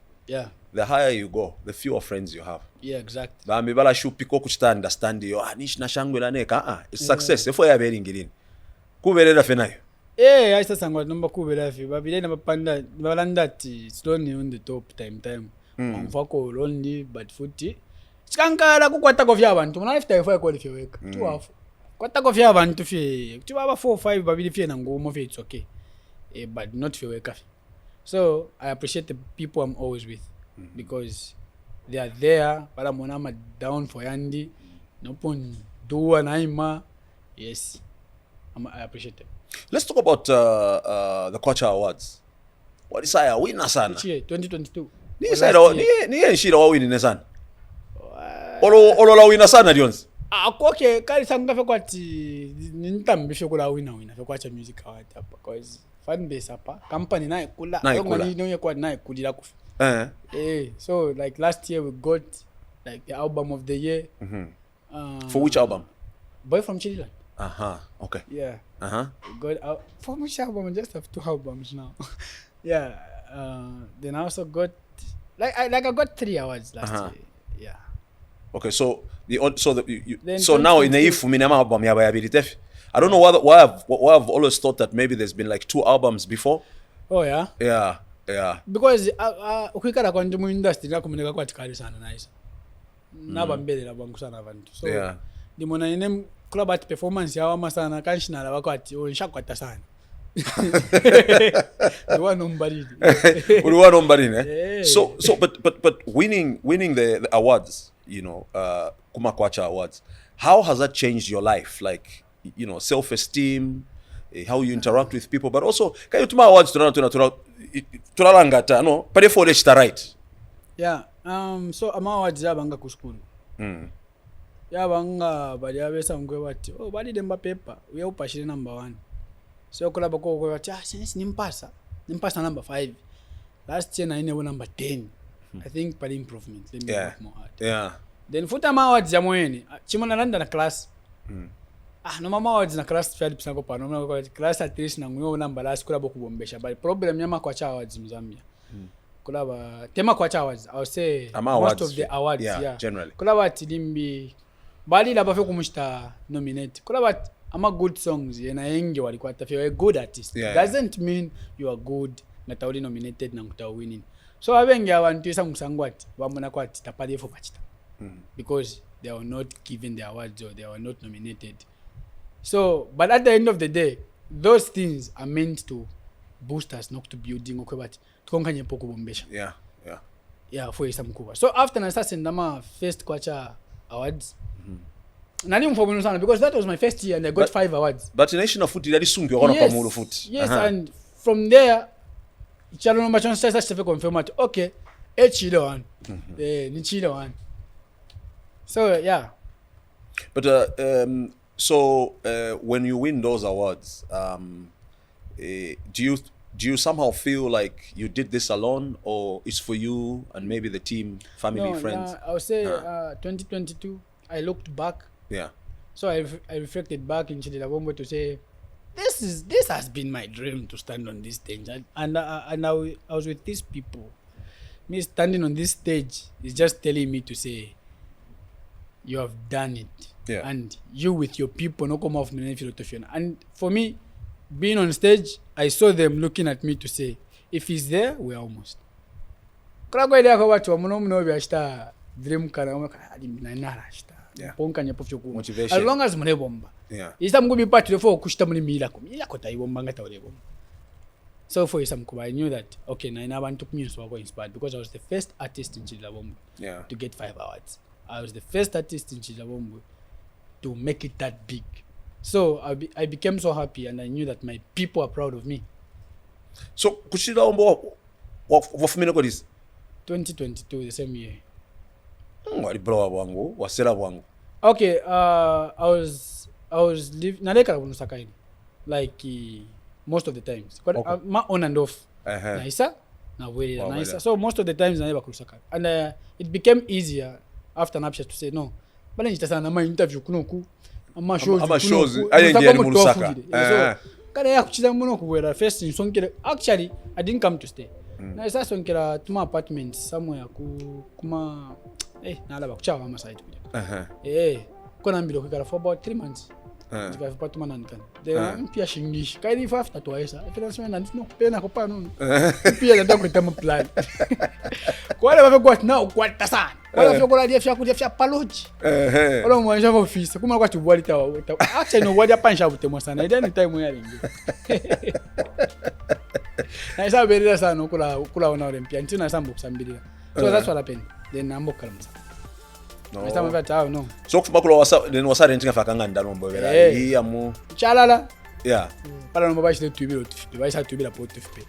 the higher you go the fewer friends you have exactly ba mbala shupiko kuchita understand yo nishi na shangwe la neka it's success efo ya veli ngilini kubelela fenayo aisa sangwa nomba kubela fi babile na bapanda balandati slowly on the top time mfako lonely but futhi chikankala kukwata kofya abantu mna lifetime fo yakole fiweka tuwafu kwata kofya abantu fi kuthi baba 4 5 babili fi na ngomo fi it's okay but not fiweka so I appreciate the people I'm always with because they are there para mona ma down for yandi no pon do anaima yes I appreciate it. Let's talk about the Kwacha Awards. What is I winner sana? 2022. Ni nshira wa winner sana. Olo la winner sana Jones. Okay, kali sanga fe kwati nintambishe kula winner fe Kwacha Music Award hapa because fan base hapa company naye kula ngoni no yakwa naye kulira kufa. So like last year we got like the album of the year. For which album? Boy from Chililanda. Okay. Yeah. Good. For which album? I just have 2 albums now. Then I also got I got 3 awards last year. Yeah. Okay, so so now in the if minema album ya bayability. I don't know why I've always thought that maybe there's been like 2 albums before. Oh yeah. Yeah. Because ukikala kwa ndimu industry nakumeneka kwa tikali sana nice. Nabambele labangu sana abantu. So ndimona ine club at performance yawa masana kanshina la wakwati onshakwata sana. Uliwa nombarine. So but winning the awards, you know, Kuma Kwacha Awards, how has that changed your life? Like, you know, self-esteem, how you interact with people, but also can you tuma awards turalangata no pare for the right? So ama awards yabanga kuskulu. Yabanga bali abesa ngwe bati bali demba paper uya upashire number 1 so kula bako ko bati since nimpasa number 5 last year na ine number 10 I think pali improvement let me work more hard then futa ma awards ya moyeni chimona landa na class no mama awards na class field pisako pa no class at least na ngwe number last kula bako bombesha but problem ya Kwacha Awards Mzambia kula ba tema Kwacha Awards I would say most of the awards generally kula ba tilimbi bali la bafe kumushita nominate kula but ama good songs yena yengi walikuwa tafiwa a good artist doesn't mean you are good ngata uli nominated na nguta winning so abengi abantu isangusangwati bamona kwati tapali fo pachita because they were not given the awards or they were not nominated so but at the end of the day those things are meant to boost us not to building okwebati tukonkanye poko bombesha for isamkuba so after na sasa ndama first Kwacha Awards nani mfobunu sana because that was my first year and I got 5 awards but national foot yali sungi wakona pamulo foot yes and from there Chalo no machon sasa se confirm at okay Chile One ni Chile One. So yeah, but when you win those awards, do you somehow feel like you did this alone, or it's for you and maybe the team, family, friends? I would say 2022 I looked back. Yeah. So I reflected back in Chililanda to say, this has been my dream to stand on this stage, and I was with these people. Me standing on this stage is just telling me to say, you have done it, and you with your people no come off me philosophy. And for me, being on stage, I saw them looking at me to say, if he's there, we're almost. Dream motivation. As long as mune bomba. Isa mgubi part for kushita muni milako. Milako ta ibomba ngata ore bomba. So for some I knew that okay, na ina took me so I got inspired because I was the first artist in Chililanda to get 5 awards. I was the first artist in Chililanda to make it that big. So I became so happy and I knew that my people are proud of me. So Chililanda what minute got this? 2022, the same year. Okay, I was living naleka bunusaka like most of the times. Ma on and off. Naisa na wele naisa. So most of the times I never kusaka. And it became easier after Napsha to say no. Bale nitasa na ma interview kunoku. Ama shows. Ayengiye munusaka. So kada ya kuchiza muno kuwera first in sonkele. Actually, I didn't come to stay. Naisa sonkela tuma apartment somewhere kuma nalaba kuchawa ama side kuja. Kona mbilo kukala for about 3 months. Ndika apartment nankan. Then mpia shingishi. Kaidi fa after twice. Financial na no pena ko pa no. Mpia nda ko tama plan. Kwa le ba kwa na ukwata sana. Kwa fyo kola dia fya paloji. Ola mwanja fa office. Kuma kwa tubwali tawa. Actually no wadia pansha butemo sana. Ida ni time ya lingi. Na isa berira sana kula ona mpia ntina sambu kusambirira. So that's what happened. Then nambo kalmsa. No. So kufuma kula wasa rentinga fakanga ndalombo bela. Iya mu. Chalala. Yeah. Pala no babashi tubilo tufipe. Baisha tubila po tufipe.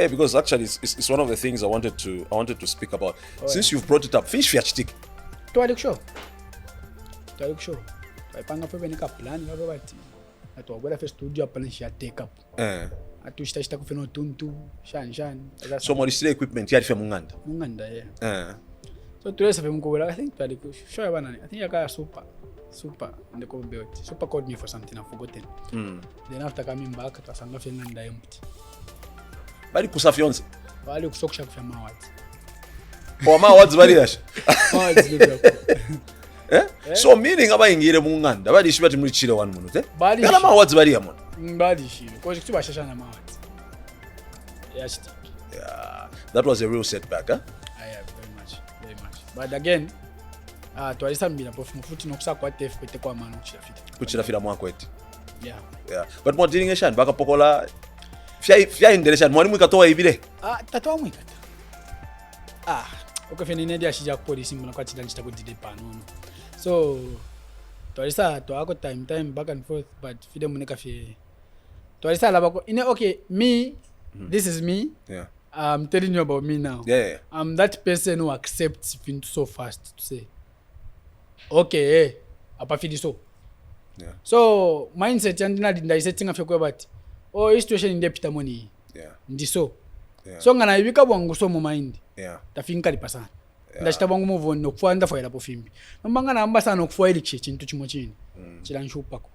Because actually it's one of the things I wanted to speak about. Since you've brought it up, finish fiachtik. Twalik show. Panga fwe benika plan baba bati. Ato agora fe studio apana sha take up. Atu shita kufena tuntu shan. So mo display equipment yari fe munganda. Munganda yeah. So today I think that sure I think I got super in the code built. Super called me for something I've forgotten. Then after coming back, it was nothing and I empty. Bali kusafionse. Bali kusokisha kwa mawads. For mawads bali dash. So meaning abayingire munganda bali shibati muri Chile One muno te. Bali mawads bali yamona. Bali shiro. Because kutuba shasha na mawads. Yeah. That was a real setback, huh? Very much. But again, twalisambira prof mufuti nokusa kwa TF kwete kwa manu kuchirafira mwakwete. Yeah. But more dealing baka pokola fya indeleshan mwalimu ikatoa ibile. Tatoa mwikata. Okafene nedi ashija ku police mbona kwa chidani chitakudide pano. So twalisa twako time back and forth but fide muneka fye. Twalisa labako okay me this is me. Yeah. I'm telling you about me now. Yeah. I'm that person who accepts things so fast to say, okay, apa fidi so. Yeah. So mindset and na setting after kwa but situation in depth money. Yeah. Ndi so. Yeah. So ngana ibika bwangu so mu mind. Yeah. Tafinka lipasana. Ndashita bwangu move on nokufanda fo elapo fimbi. Mbanga na amba sana okufa ili chintu chimo chini. Chilanshupako.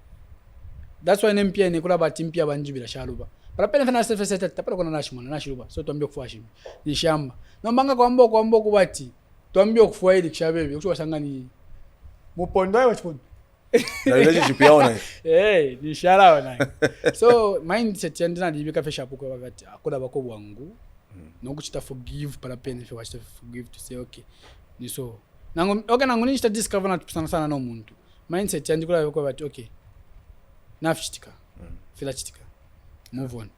That's why NMPA ne kula batimpia banjibira shaluba. Para pena fana self set tapala kona nashimona nashiruba so tuambie kufuwa shimbi ni shamba no mbanga kwa mbo kubati tuambie kufuwa ili kishabebe kuchwa sangani mupondo ayo chipondo na relationship yao na ni shara na so mindset yandina ndibika fesha puko bakati akoda bako bwangu no kuchita forgive para pena if you want to forgive to say okay ni so nango okay nango ni discover na sana no muntu mindset yandikula bako bati okay nafishtika fila chitika move on.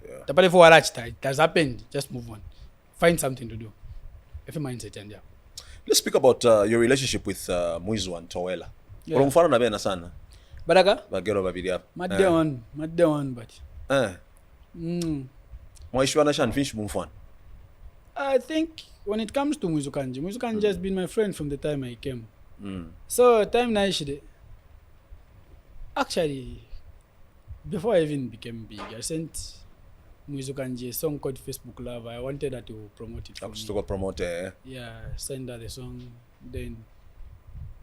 Yeah. Tapale for warachita, it has happened, just move on. Find something to do. If your mindset and Let's speak about your relationship with Mwizu and Towela. Olomfana na bena sana. Baraka? Bagero babiri hapa. Madde on but. Mwaishwana shan finish mumfan. I think when it comes to Muzukanji has been my friend from the time I came. So time naishide. Actually, before I even became big, I sent Muzukanji a song called Facebook Love. I wanted her to promote it for me. To promote Yeah, send her the song. Then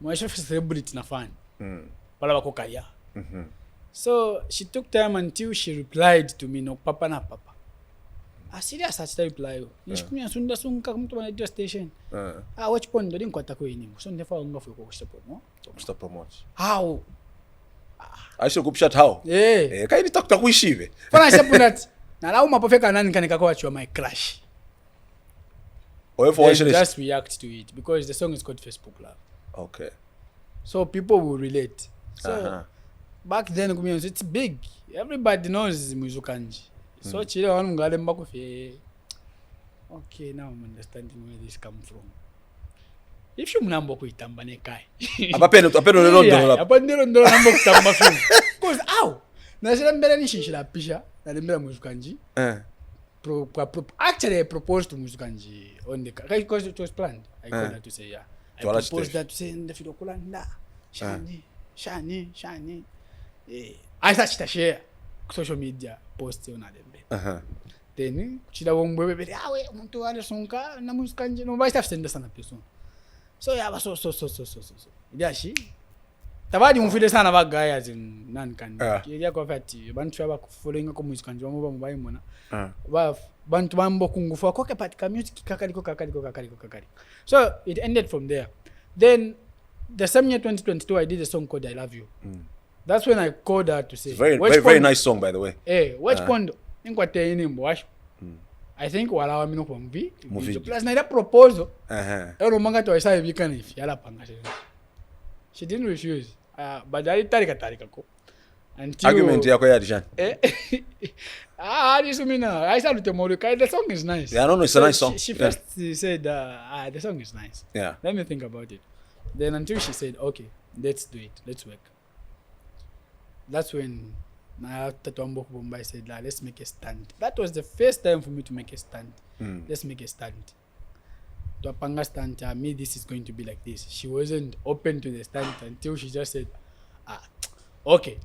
Mwaisha celebrity na fan. Pala wako kaya. So she took time until she replied to me, no papa na papa. I serious such reply. Nishkumia sunda sunka mtu wa radio station. Watch pondo din kwata ko ini. So ndefa unga fwe ko support no. Stop promote. How? I should go shut how? Kai ni takuishive. Fana support. Na lauma pofeka nani kanika kwa chwa my crush. Just react to it because the song is called Facebook Love. Okay. So people will relate. So back then it's big. Everybody knows Muzukanji. So Chile One ngalemba kufe. Okay, now I'm understanding where this come from. If you mnambo kuitamba ne kai. Apapeno ndolo. Apapeno ndolo nambo kutamba film. Cause na sila mbele ni shishila pisha na mbele Muzukanji. Actually I proposed to Muzukanji on the car because it was planned. I called her to say I proposed that to say in the Chililanda. Shani. I thought she share social media post on them. Then Chile One bebe we muntu wale sonka na Muzukanji no vai senda sana pessoa. So yeah, so. Yashi. Tabadi mfide sana bagaya zin nan kan. Kiya kwa fati bantu aba following ko Muzukanji bamuba mubayi mona. Ba bantu bambo kungufa ko kapatika music kakali. So it ended from there. Then the same year 2022 I did a song called I Love You. That's when I called her to say very nice song by the way. Watch pondo inkwate ini mwash. I think wala wa mino kwa mvi. Plus na ila proposal. Ero manga to isa ibikana if yala panga. She didn't refuse. But tarika ko. Until argument yako ya Dishan. This mina. I said to Morukai, the song is nice. Yeah, no, it's a nice song. She first said, the song is nice. Yeah. Let me think about it. Then until she said, okay, let's do it. Let's work. That's when Tatombo Bombay said, let's make a stand. That was the first time for me to make a stand. Let's make a stand. To a panga stand, me, this is going to be like this. She wasn't open to the stand until she just said, okay.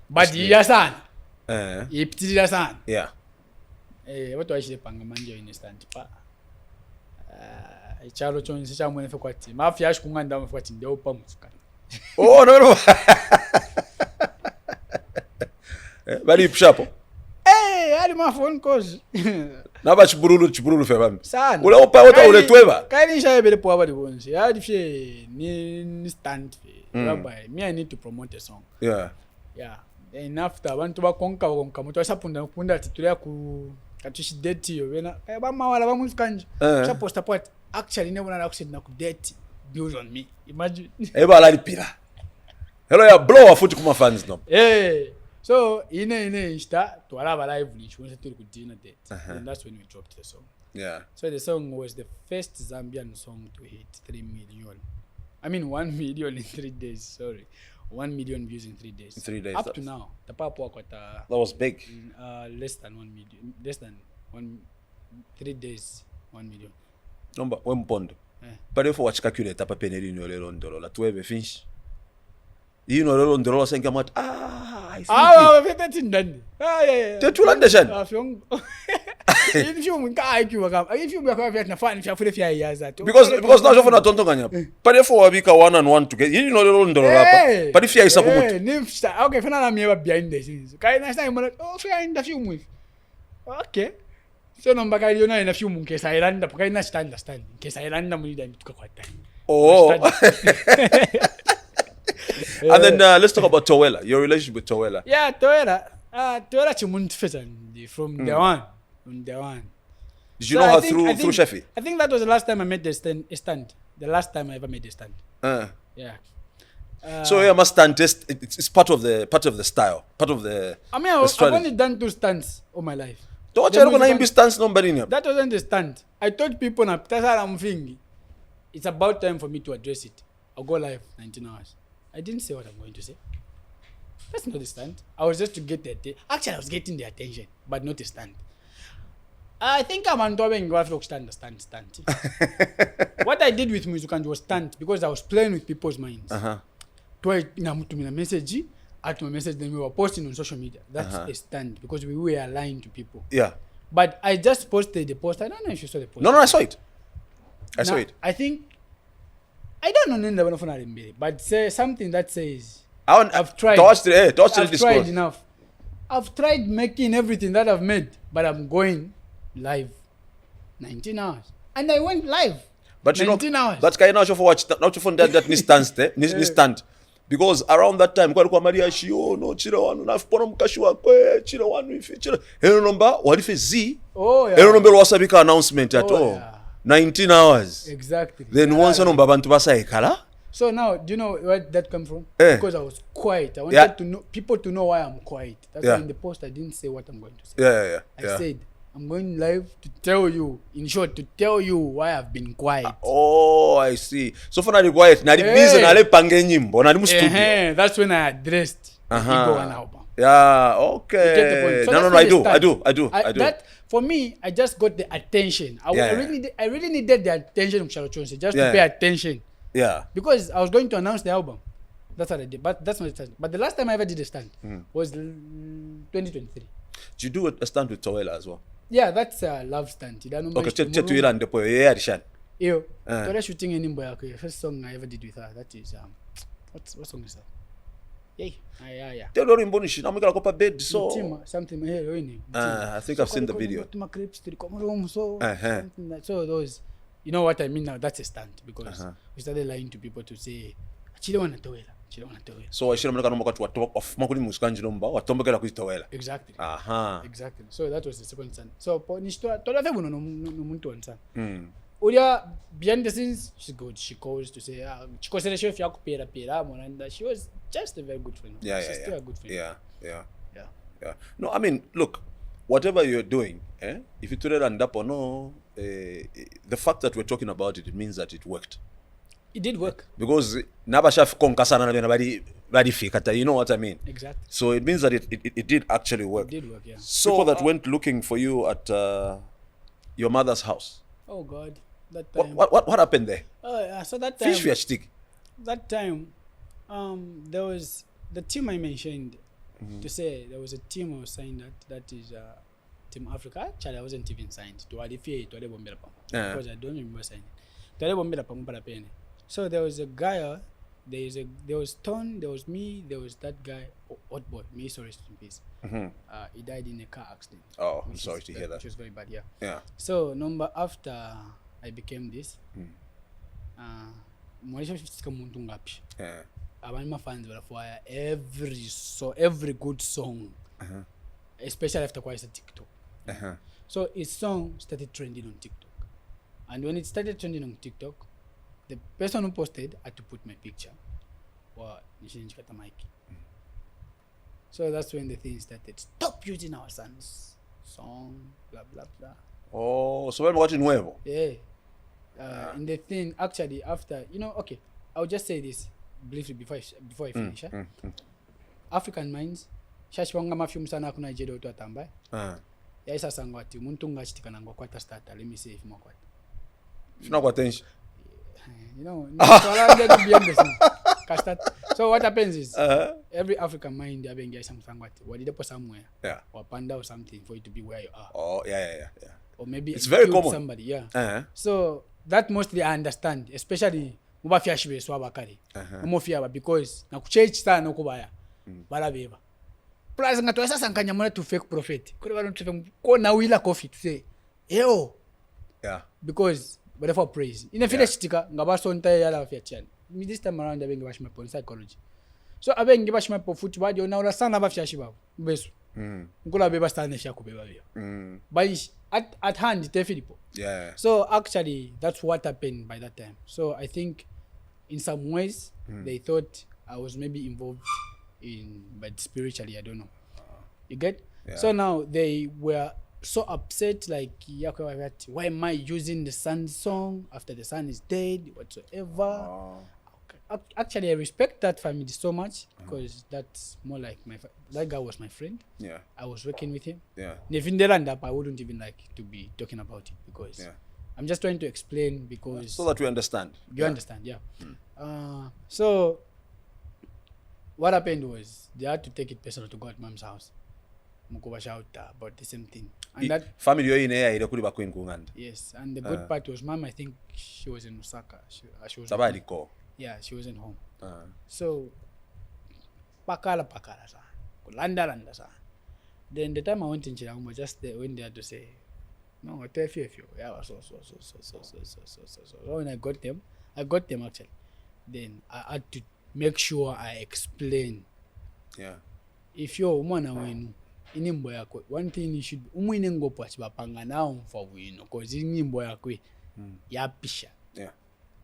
But yasan. Ipitira san. Yeah. What was she panga manja in the stand? Charo chon si cha mwene fekwati. Mafia shkunganda mfwati ndio upa mfuka. Oh no. Bali pshapo. Ali ma phone calls. Naba chibululu fe bambi. Sana. Ule upa wota ule tweba. Kaini shaebele po abali bonse. Yadi fye ni stand fe. Me I need to promote a song. Yeah. And after abantu bakonka mutu asapunda kupunda titulia ku katushi date yo bena ba mawala ba Muzukanji. Sha posta point actually never na kusema ku date bills on me. Imagine. Eba la lipira. Hello ya blow afuti kuma fans no. So ine insta to alaba live ni chunse tuli ku dinner date. And that's when we dropped the song. Yeah. So the song was the first Zambian song to hit 3 million. I mean 1 million in 3 days, sorry. 1 million views in 3 days. In 3 days. Up to now. That was big. Less than 1 million. Less than 3 days, 1 million. Number one pondo. But if you watch calculate up a penny in your little dollar, that way we finish. You know, little dollar saying, I see. That's in done. Yeah. The Chililanda. If you can't, if you make a fun, if you have years that. Because now you're not talking. But if you have 1-on-1 together, you know, little dollar. But if you are a okay, for now I'm behind the scenes. Okay, next time, in the film with. Okay. So number guy, you know, in a few months, I land up. I understand. In case I land up, we need to quite time. Oh. And then let's talk about Towela. Your relationship with Towela. Yeah, Towela. Towela chimuntu fezandi from the one. Did you know her through Sheffi? I think that was the last time I made a stand. The last time I ever made a stand. Yeah. So yeah, must stand test. It's part of the style, part of the. I mean, I've only done 2 stands all my life. Don't you ever be stands nobody in. That wasn't the stand. I told people now. That's how I'm thinking. It's about time for me to address it. I'll go live 19 hours. I didn't say what I'm going to say. That's not the stand. I was just to get the attention. Actually, I was getting the attention, but not the stand. I think abantu abengafuna stand. What I did with Muzukanji was stunt because I was playing with people's minds. Twice namutumina message, at my message, then we were posting on social media. That's a stand because we were lying to people. Yeah. But I just posted the post. I don't know if you saw the post. No, I saw it. I saw it. I think I don't know nenda banafuna rembele, but say something that says I've tried. I've tried enough. I've tried making everything that I've made, but I'm going live 19 hours. And I went live. But 19 hours. But can you not watch not to find that ni stand. Because around that time kwa Maria Shio no Chile One nafupona mkashi wakwe Chile One ifi Chile. Eno nomba walife Z. Oh yeah. Eno nomba wasabika announcement at all. Yeah. 19 hours. Exactly. Then once nomba abantu basaikala. So now, do you know where that come from? Because I was quiet. I wanted to know people to know why I'm quiet. That's why in the post I didn't say what I'm going to say. Yeah. I said I'm going live to tell you, in short, to tell you why I've been quiet. Oh, I see. So for nali quiet, nali busy nali pange nyimbo, nali mu studio. That's when I addressed the Ego One album. Yeah, okay. So No, I do. That for me, I just got the attention. I really needed the attention of Charlotte Chonse just to pay attention. Yeah. Because I was going to announce the album. That's what I did. But that's not the stand. But the last time I ever did a stand was 2023. Did you do a stand with Towela as well? Yeah, that's a love stand. Okay, Chililanda po Arishan. Yo, Towela shooting any boy. Okay, first song I ever did with her. That is what song is that? Yeah. Tell her in Bonish. I'm gonna go to bed. So something here. I think I've seen the video. So those. You know what I mean now? That's a stunt because we started lying to people to say Chile One Towela. So I should have known what of Makuni Muskanji number or Tombaka with Towela. Exactly. Exactly. So that was the second stunt. So Ponishto Tolafebuno no muntu ansa. Ulia behind the scenes, she's good. She calls to say, she and she was just a very good friend. She's still a good friend. Yeah. No, I mean, look, whatever you're doing, if you turn it up or no, the fact that we're talking about it, it means that it worked. It did work. Because Nabashaf Konkasana very fake, you know what I mean? Exactly. So it means that it did actually work. It did work, yeah. So people that went looking for you at your mother's house. Oh God. That time. What happened there? So that time. Fish stick. That time, there was the team I mentioned to say there was a team I was signed that is Team Africa. Actually, I wasn't even signed to Adifie to Bombela because I don't remember signing. To Bombela. So there was a guy. There was Ton. There was me. There was that guy. Odd boy. Me, sorry, rest in peace. He died in a car accident. Oh, I'm sorry to hear that. Which was very bad. Yeah. So number after I became this. My fans were for every good song, especially after quite a TikTok. So his song started trending on TikTok, and when it started trending on TikTok, the person who posted had to put my picture. So that's when the thing started. Stop using our son's song, blah blah blah. Oh, so we're watching Nuevo. Yeah. In the thing, actually, after okay, I'll just say this briefly before I finish. African minds, shashwanga mafyum sana kuna jedo to atamba. Ya isa sangwati muntu ngachitika nangwa kwata starter. Let me say if more kwata. If not attention. So what happens is every African mind abengia samsangwati. Wadidepo somewhere. Yeah. Or panda or something for you to be where you are. Oh yeah. Or maybe it's very common. Somebody, yeah. So that mostly I understand, especially mubafya shibe swabakari. Mufya because na kuchurch sana kubaya. Barabeba. Plus ngato sasa nkanyamona to fake prophet. Kuri abantu ko na wila coffee to say, "Yo." Yeah. Because but for praise. In a finish tika ngabasonta yala afya chani. Me this time around abengi bashima po psychology. So abengi bashima po football yo na ula sana bafya shiba. Besu. Ngula beba sana sha kubeba bia. But at hand Phiri. Yeah. So actually that's what happened by that time. So I think in some ways they thought I was maybe involved but spiritually I don't know. You get? Yeah. So now they were so upset like why am I using the sun song after the sun is dead whatsoever? actually I respect that family so much because that's more like that guy was my friend. Yeah. I was working with him. Yeah. If in the land up, I wouldn't even like to be talking about it because Yeah. I'm just trying to explain because So that we understand. you understand, yeah. So what happened was they had to take it personal to go at mom's house. Mukuba shout about the same thing. And that Family yo ine yaire kuli bakwenu kunganda. yes, and the good part was mom, I think she was in Osaka. She was Sabali ko. yeah, she wasn't home. So pakala sa. Landa sa. Then the time I went in Chilangbo, just went there to say, no, I tell you, yeah, so. So when I got them actually. Then I had to make sure I explain. Yeah. If you're umwana wenu, inimbo yakwe, one thing you should umwine ngopo achibapanga nao mfavu ino, cause inimbo yakwe yapisha. Yeah.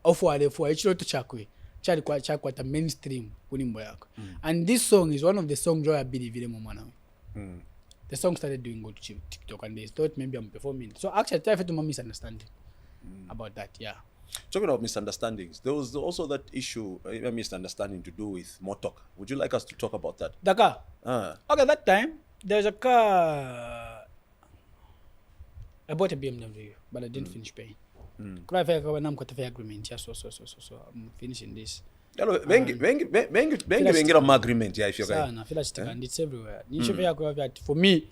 Ofu echiloto chakwe chali kwa chakwata mainstream kunimbo yako. And this song is one of the songs where I believe ile mwana we. The song started doing good to TikTok and they thought maybe I'm performing. So actually I tried to misunderstand about that, yeah. Talking about misunderstandings, there was also that issue, a misunderstanding to do with Motok. Would you like us to talk about that? The car. Okay, that time there's a car. I bought a BMW, but I didn't finish paying. Because I got a agreement, yeah, so I'm finishing this. Hello, bengi agreement yeah if you guys. I feel like and it's everywhere. For me,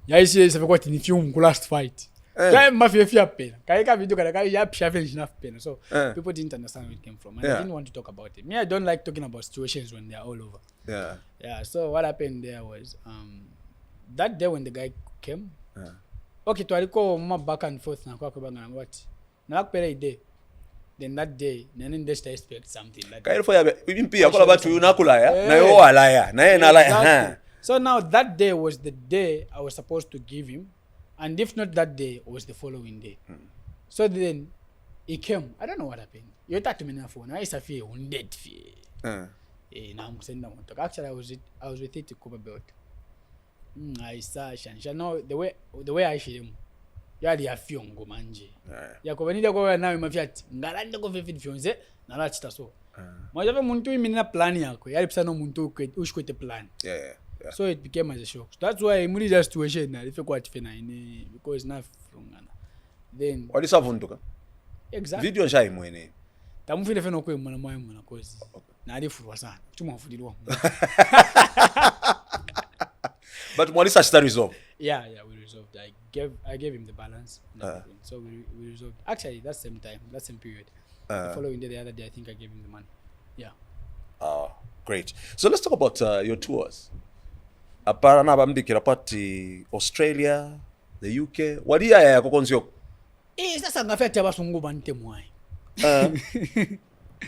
yeah, it's got in film last fight. So people didn't understand where it came from, and I didn't want to talk about it. Me, I don't like talking about situations when they're all over. Yeah. So what happened there was that day when the guy came. Okay, to aliko mama back and forth na kwa banga what. Na akpere ide. Then that day, then they expect something like that. So now that day was the day I was supposed to give him, and if not that day, it was the following day. So then he came. I don't know what happened. You talked to me on the phone. I used to feel wounded. Now I'm saying that. Actually, I was with it to cover belt. I saw Shansha. No, the way I see him. Yali afyongo manje. Yakobanida kwa nawe mafiati. Ngalanda ko vefit fyonze nala chita so. Mwajabe muntu imina plan yako. Yali psano muntu ushkwete plan. Yeah. So it became as a shock. That's why in the situation na ife kwa tifena ine because na fungana. Then what is avunduka? Exactly. Video nshai mwene. Tamufile feno kwe mwana mwana cause na alifurwa sana. Tuma mfudilwa. But Mwalisaしたresolve. Yeah, we resolved. I gave him the balance. So we resolved. Actually, that same period. The following day, the other day, I think I gave him the money. Yeah. Great. So let's talk about your tours. Aparana bambikira pati Australia, the UK. Wadi ya kukonzio? Sasa ngafete abasungu bante mwai.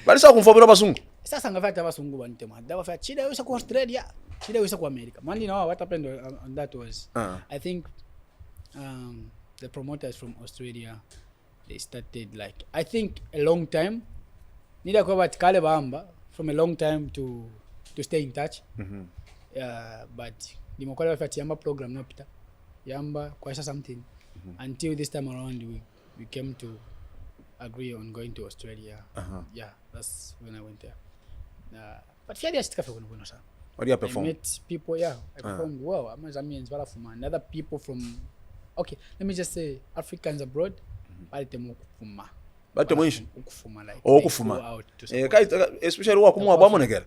Balisa kumfobira abasungu. Sasa ngafete abasungu bante mwai. Dawa fa Chile usa ku Australia. Chile usa ku America. Mandi now what happened on that was I think the promoters from Australia, they started like I think a long time. Nida kwa batikale bamba from a long time to stay in touch. But nimokola fati yamba program no pita. Yamba kwa something until this time around we came to agree on going to Australia. Yeah, that's when I went there. But fairly stika fe kuno sana. What do you perform? I met people, I performed well. Amazamians, and other people from, okay, let me just say, Africans abroad, but especially wakumwa bamonegera.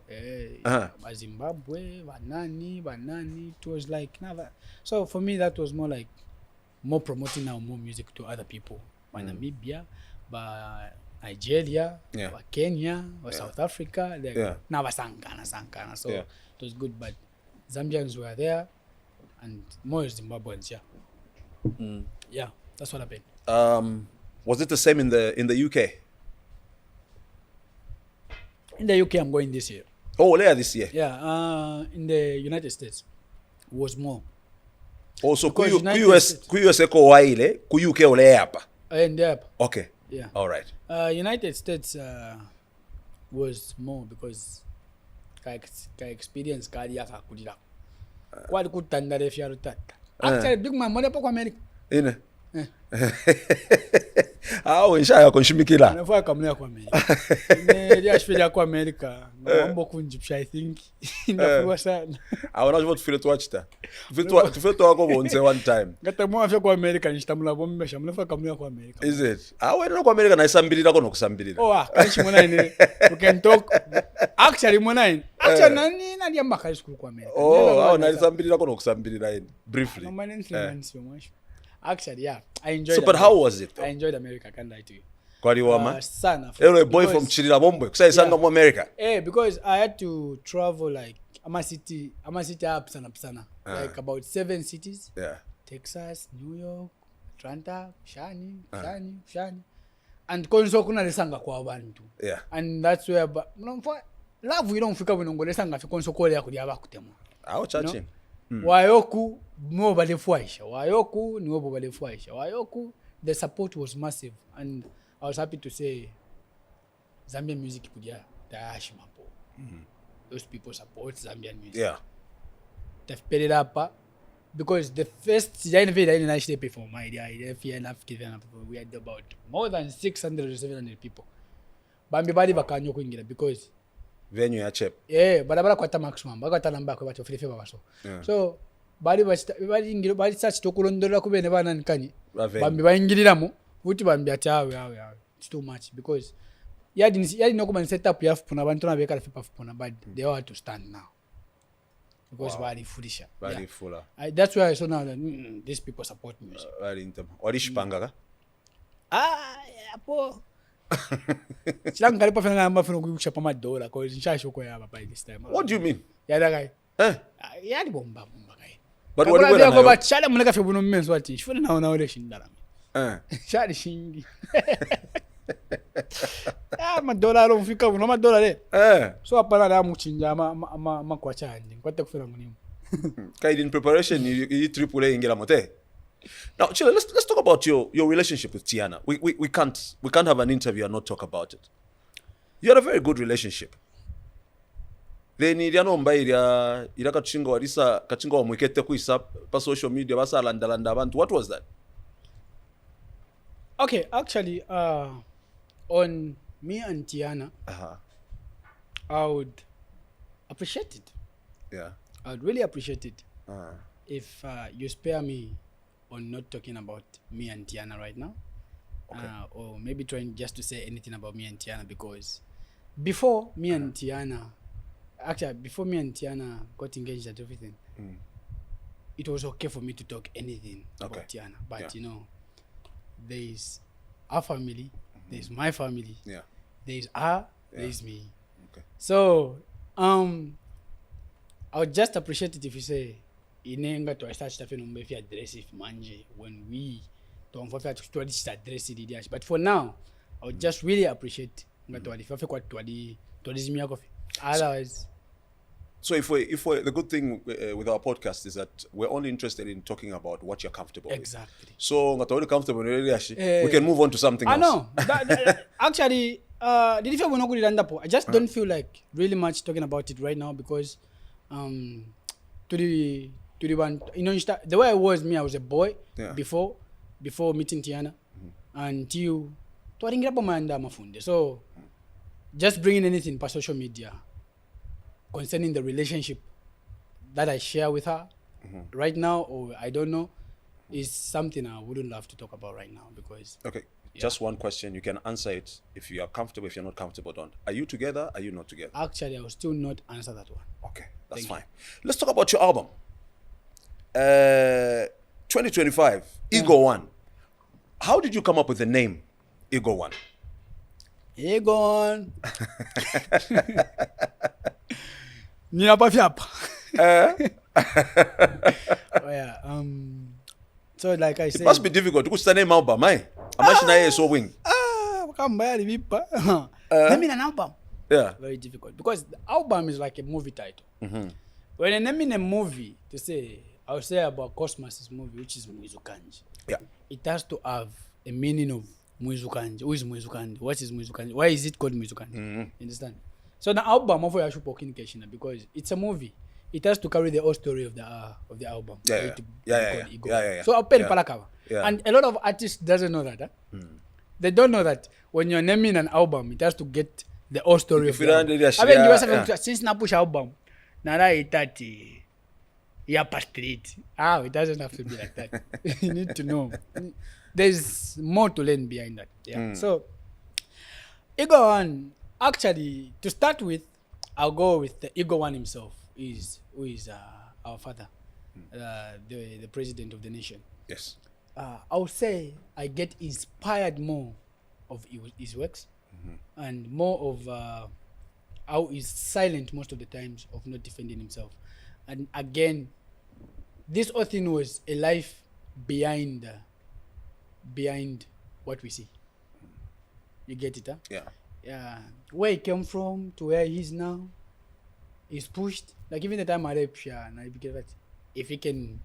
Zimbabwe, banani, it was like never. So for me, that was more promoting our more music to other people. By Namibia, by Nigeria, by Kenya, by South Africa, never sankana. So it was good, but Zambians were there, and more Zimbabweans, yeah, that's what happened. Was it the same in the UK? In the UK, I'm going this year. Oh, later this year. Yeah, in the United States, it was more. Also, ku US ko waile, ku UK ole hapa. Okay. Yeah. All right. United States was more because ka experience kali yakakulira. Kwali kutandale fyalo tata. Actually big man mole pa America. Ine. Wenshaya konshimikila. Nafua kamlia kwa Amerika. Ndio ashfilia kwa Amerika. Mambo kunjipsha I think. Nafua sana. Wanajua tufile tuachita. Tufile tuwako bonse one time. Ngata mwa afya kwa Amerika nishitamula bombe shamlefa kamlia kwa Amerika. Is it? Wena kwa Amerika na isambirira kono kusambirira. Kanshi mwana ine. We can talk. Actually mwana ine. Actually nani ya maka school kwa Amerika. Na isambirira kono kusambirira ine. Briefly. No man 3 months yo mwisho. Actually, yeah, I enjoyed. So, but how was it? I enjoyed America. I can't lie to you. Kwaliwama? Sana. A boy from Chile One. Kusayisanga mu America. Because I had to travel like ama city up sana. Like about 7 cities. Yeah. Texas, New York, Atlanta, Shani. And konso kuna lesanga kwa abantu. Yeah. And that's where love we don't fika bunongo lesanga fi konso kole yakuli abakutemo. Chaching. Wayoku niwo balefuaisha. Wayoku the support was massive and I was happy to say Zambian music kudia taashimapo. Those people support Zambian music. Yeah. They've paid it up because the first January I actually perform my idea we had about more than 600 or 700 people. Bambi bali bakanyo kuingira because venue ya chep. Barabara kwa maximum. Bagata namba kwa bacho filife babaso. So bali ingiro bali search to kulondora kubene bana nkani. Bambi baingiriramo buti bambi atawe. It's too much because yadi no kuma set up yafu puna bantu na beka lafipa puna but they all have to stand now. Because bali fulisha. Bali fula. That's why I saw now that these people support music. Bali intama. Walishipanga ka? Apo. Chilanga kalipa fena namba fena kuikusha pa madola cause nshashoko yaba by this time. What do you mean? Yada guy. Yadi bomba guy. But what do you go ba chala muleka fe buno mmenzo ati. Shifuna na ole shindala. Shadi shingi. Madola alo mfika buno madola le. So apana na muchinja ama kwa chanje. Kwate kufera munimu. In preparation you triple A ingela mote. Now, Chile, let's talk about your relationship with Tiana. We can't have an interview and not talk about it. You had a very good relationship. Then iriano mbaira iraka kachinga wa mwikete kuisa pa social media basa landa abantu. What was that? Okay, actually on me and Tiana, I would appreciate it. Yeah. I would really appreciate it if you spare me on not talking about me and Tiana right now. Okay. Or maybe trying just to say anything about me and Tiana because before me and Tiana got engaged and everything, it was okay for me to talk anything about Tiana. But there is our family, there is my family, there is her, there is me. Okay. So I would just appreciate it if you say inenga to start stuff in mbefi address if manje when we don't forget to study address it. But for now I would just really appreciate ngato alifafe kwa tourism yako. Otherwise so if we the good thing with our podcast is that we're only interested in talking about what you're comfortable with. So ngato really comfortable we can move on to something else. I know. Actually did you feel Chililanda po? I just don't feel like really much talking about it right now because to the one, the way I was a boy before meeting Tiana until so just bringing anything per social media concerning the relationship that I share with her right now or I don't know is something I wouldn't love to talk about right now because just one question, you can answer it if you are comfortable. If you're not comfortable, don't. Are you together? Are you not together? Actually, I will still not answer that one. Okay, that's fine. Let's talk about your album. 2025, Ego One. How did you come up with the name Ego One? Ego One. Nina pa fiapa. So like I said, it must be difficult to put the name album, eh? I'm so wing. Name an album. Yeah. Very difficult because the album is like a movie title. When I name a movie to say, I would say about Cosmos' movie, which is Mwizukanji. Yeah. It has to have a meaning of Mwizukanji. Who is Mwizukanji? What is Mwizukanji? Why is it called Mwizukanji? You understand? So the album of Yashupo because it's a movie. It has to carry the whole story of the album. Yeah. So I'll pen palakava. Yeah. And a lot of artists doesn't know that. They don't know that when you're naming an album, it has to get the whole story If of you the don't album. do that, I mean, yeah. since na push album, nara itati yapa street. It doesn't have to be like that. You need to know. There's more to learn behind that. Yeah. So, Ego One, actually, to start with, I'll go with the Ego One himself, who is our father, the president of the nation. Yes. I would say I get inspired more of his works and more of how he's silent most of the times of not defending himself. And again, this whole thing was a life behind what we see. You get it, huh? Yeah. Where he came from to where he is now, he's pushed. Like even the time I raped, and I became that if he can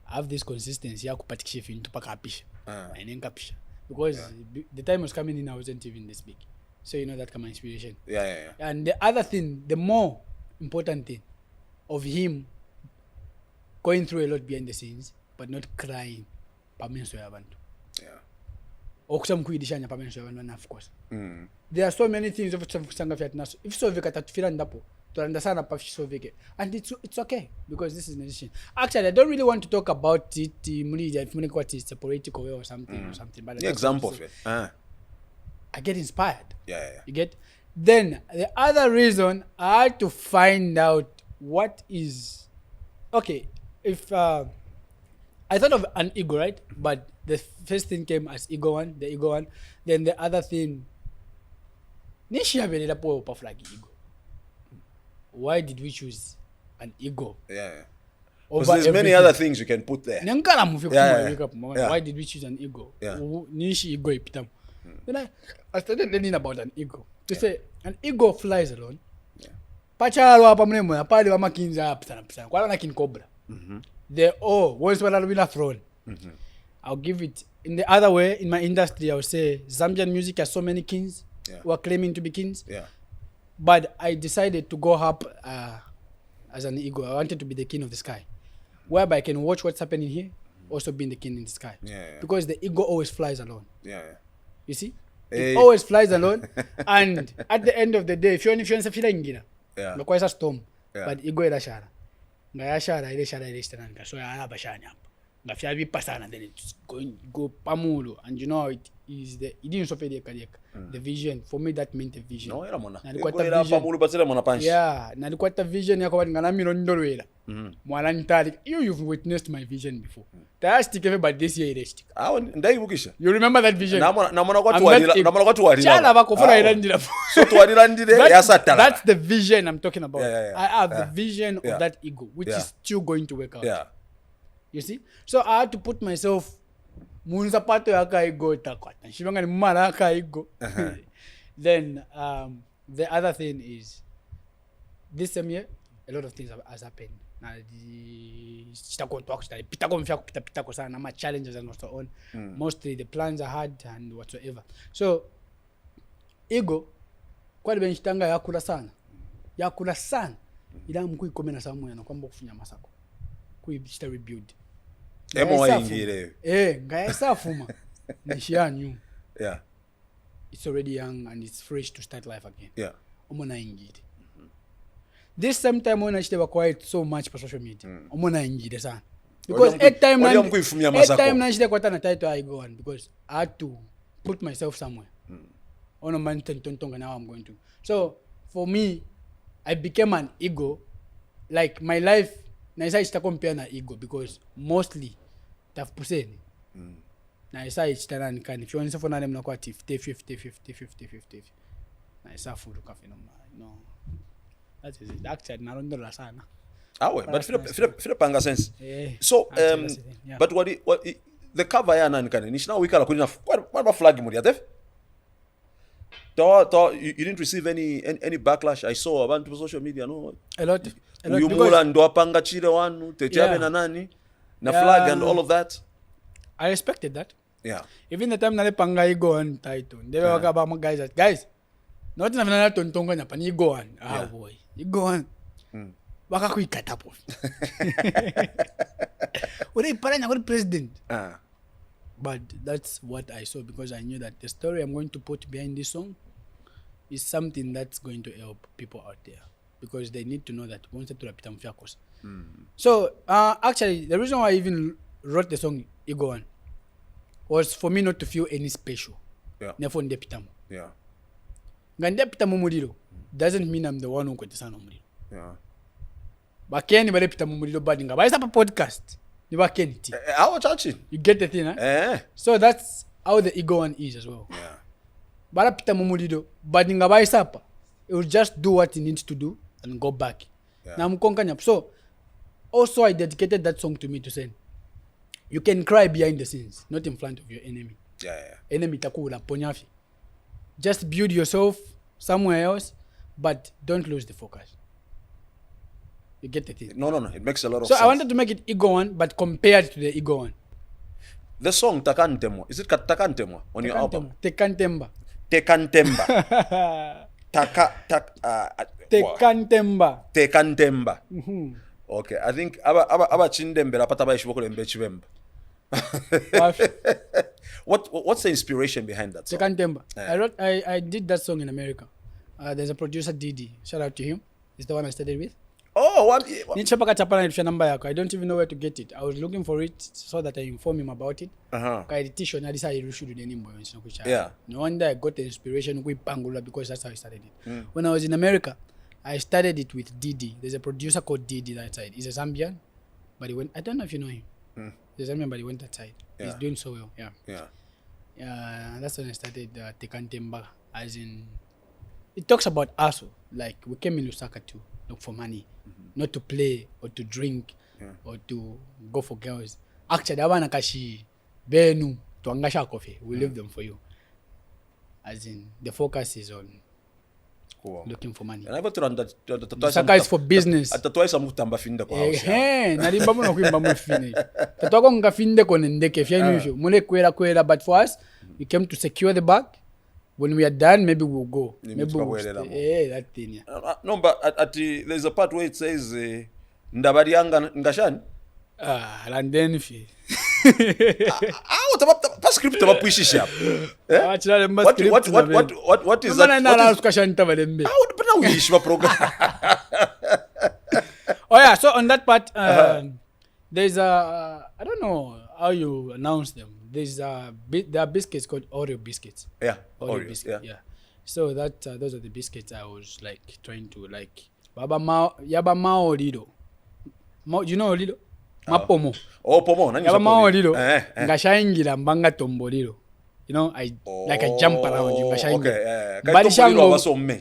have this consistency, I could particularly into pakapisha and then capisha. Because the time was coming in, I wasn't even this big. So you know that kind of inspiration. Yeah. And the other thing, the more important thing of him going through a lot behind the scenes, but not crying. Yeah. Of course. There are so many things of if so to understand and it's okay because this is an decision. Actually, I don't really want to talk about it if it's a political way or something but example of it. I get inspired. Yeah. You get? Then the other reason I had to find out what is okay. If I thought of an ego, right? But the first thing came as the ego one. Then the other thing, ego. Why did we choose an ego? Yeah. Because there's many other things you can put there. Why did we choose an ego? Yeah. Then I started learning about an ego. To say an ego flies alone. Pachalo hapa mnemo pale wa makinza hapa kwa na kin cobra. They all once when I throne. I'll give it in the other way. In my industry, I would say Zambian music has so many kings who are claiming to be kings. Yeah. But I decided to go up as an ego. I wanted to be the king of the sky, whereby I can watch what's happening here, also being the king in the sky. Because the ego always flies alone. You see, it always flies alone. And at the end of the day, if you want to feel ingina, a storm, but ego is a ngayashara ile shara ile stananga so ya bashanya hapa ngafya vipasana then it's going go pamulo and you know it is the idin so fede kalieka the vision for me that meant the vision no era mona nalikuwa ta pamulo basela mona punch nalikuwa ta vision yako wati ngana mino ndolwela mwala ntali you've witnessed my vision before that's the but this year realistic ndaibukisha you remember that vision namona kwa tuwalila chala bakofuna ilandira so tuwalilandire yasatala that's the vision I'm talking about. I have the vision of that ego which is still going to work out. You see, so I had to put myself munza pato yaka ego takwata shibanga ni mara yaka ego. Then the other thing is this same year a lot of things has happened na pitako sana ma challenges and so on. Mostly the plans I had and whatsoever. So ego kwa benchitanga yakula sana ila mkuikomena samwe na kwamba kufunya masako kuibista rebuild waingire ngayasafuma nishianyu yeah it's already young and it's fresh to start life again omona ingire this same time when I stay quiet so much for social media omona ingire sana because at time na shida kwa tana title I go on because I had to put myself somewhere on a mountain tontonga now I'm going to. So for me I became an ego. Like my life naisa ita compare na ego because mostly tafuseni naisa ita nikani if you want to phone them nakuwa 50 naisa full kafe no that is it actually narondola sana but feel panga sense so but what the cover ya nani kani nishina wikala kulina kwa flag muri atef you didn't receive any backlash. I saw abantu social media no a lot uyumula ndo apanga Chile One techabe na nani na flag and all of that. I respected that. Even the time nale panga ego on title they were about guys not na vina tontonga nyapa ni ego on boy ego on waka kuikata po ule paranya kwa president But that's what I saw because I knew that the story I'm going to put behind this song is something that's going to help people out there because they need to know that once to repeat mfyakosa. So actually, the reason why I even wrote the song Ego One was for me not to feel any special. Yeah. Nefo ndepitamu. Yeah. Ngandepitamu muliro doesn't mean I'm the one who kwetesana muliro. Yeah. Bakeni balepitamu muliro bad nga baisa pa podcast. Ni bakeni ti. How touching? You get the thing, huh? So that's how the Ego One is as well. Yeah. Barapitamu muliro bad nga baisa pa. It will just do what it needs to do and go back. Yeah. Na mkonkanya. So also I dedicated that song to me to say you can cry behind the scenes, not in front of your enemy. Yeah. Enemy takula ponyafi. Just build yourself somewhere else, but don't lose the focus. You get the thing? No. It makes a lot of So sense. I wanted to make it Ego One, but compared to the Ego One. The song Takantemo, is it Takantemo on your album? Tekantemba. Tekantemba. Tekantemba. Tekantemba. Okay, I think aba chindembera pataba ishibokole chibemba. What's the inspiration behind that song? Tekantemba. I did that song in America. There's a producer Didi. Shout out to him. He's the one I studied with. Oh, I don't even know where to get it. I was looking for it so that I inform him about it. Uh-huh. Yeah. No wonder I got the inspiration with Pangula because that's how I started it. When I was in America, I started it with Didi. There's a producer called Didi that side. He's a Zambian, but he went. I don't know if you know him. He's a Zambian, but he went that side. Yeah. He's doing so well. Yeah. That's when I started Tekantemba. As in, it talks about us. Like we came in Lusaka to look for money, not to play or to drink or to go for girls. Actually, abana kashi benu tuangasha coffee. We leave them for you. As in, the focus is on looking for money. And I got to run that. Lusaka is for business. Twice I'm tamba finda kwa house. Nalimba muno kuimba mu fine. Tatwako ngafinde ko ndeke fya nyusho. Mule kwela but for us, we came to secure the bag. When we are done, maybe we'll go. Maybe we'll stay. That thing. Yeah. No, but there's a part where it says ndabari yanga ngashani. London fi. What script abapuishisha. What is that? Oh yeah, so on that part there's I don't know how you announce them. There are biscuits called Oreo biscuits. Yeah, Oreo biscuits. Yeah. So that those are the biscuits I was like trying to like yaba mao lido. You know lido? Mapomo. Oh, pomo. Yaba mao lido. Ngashaingira mbanga tombolilo. You know, I jump around you. Okay. Barishango wasomme.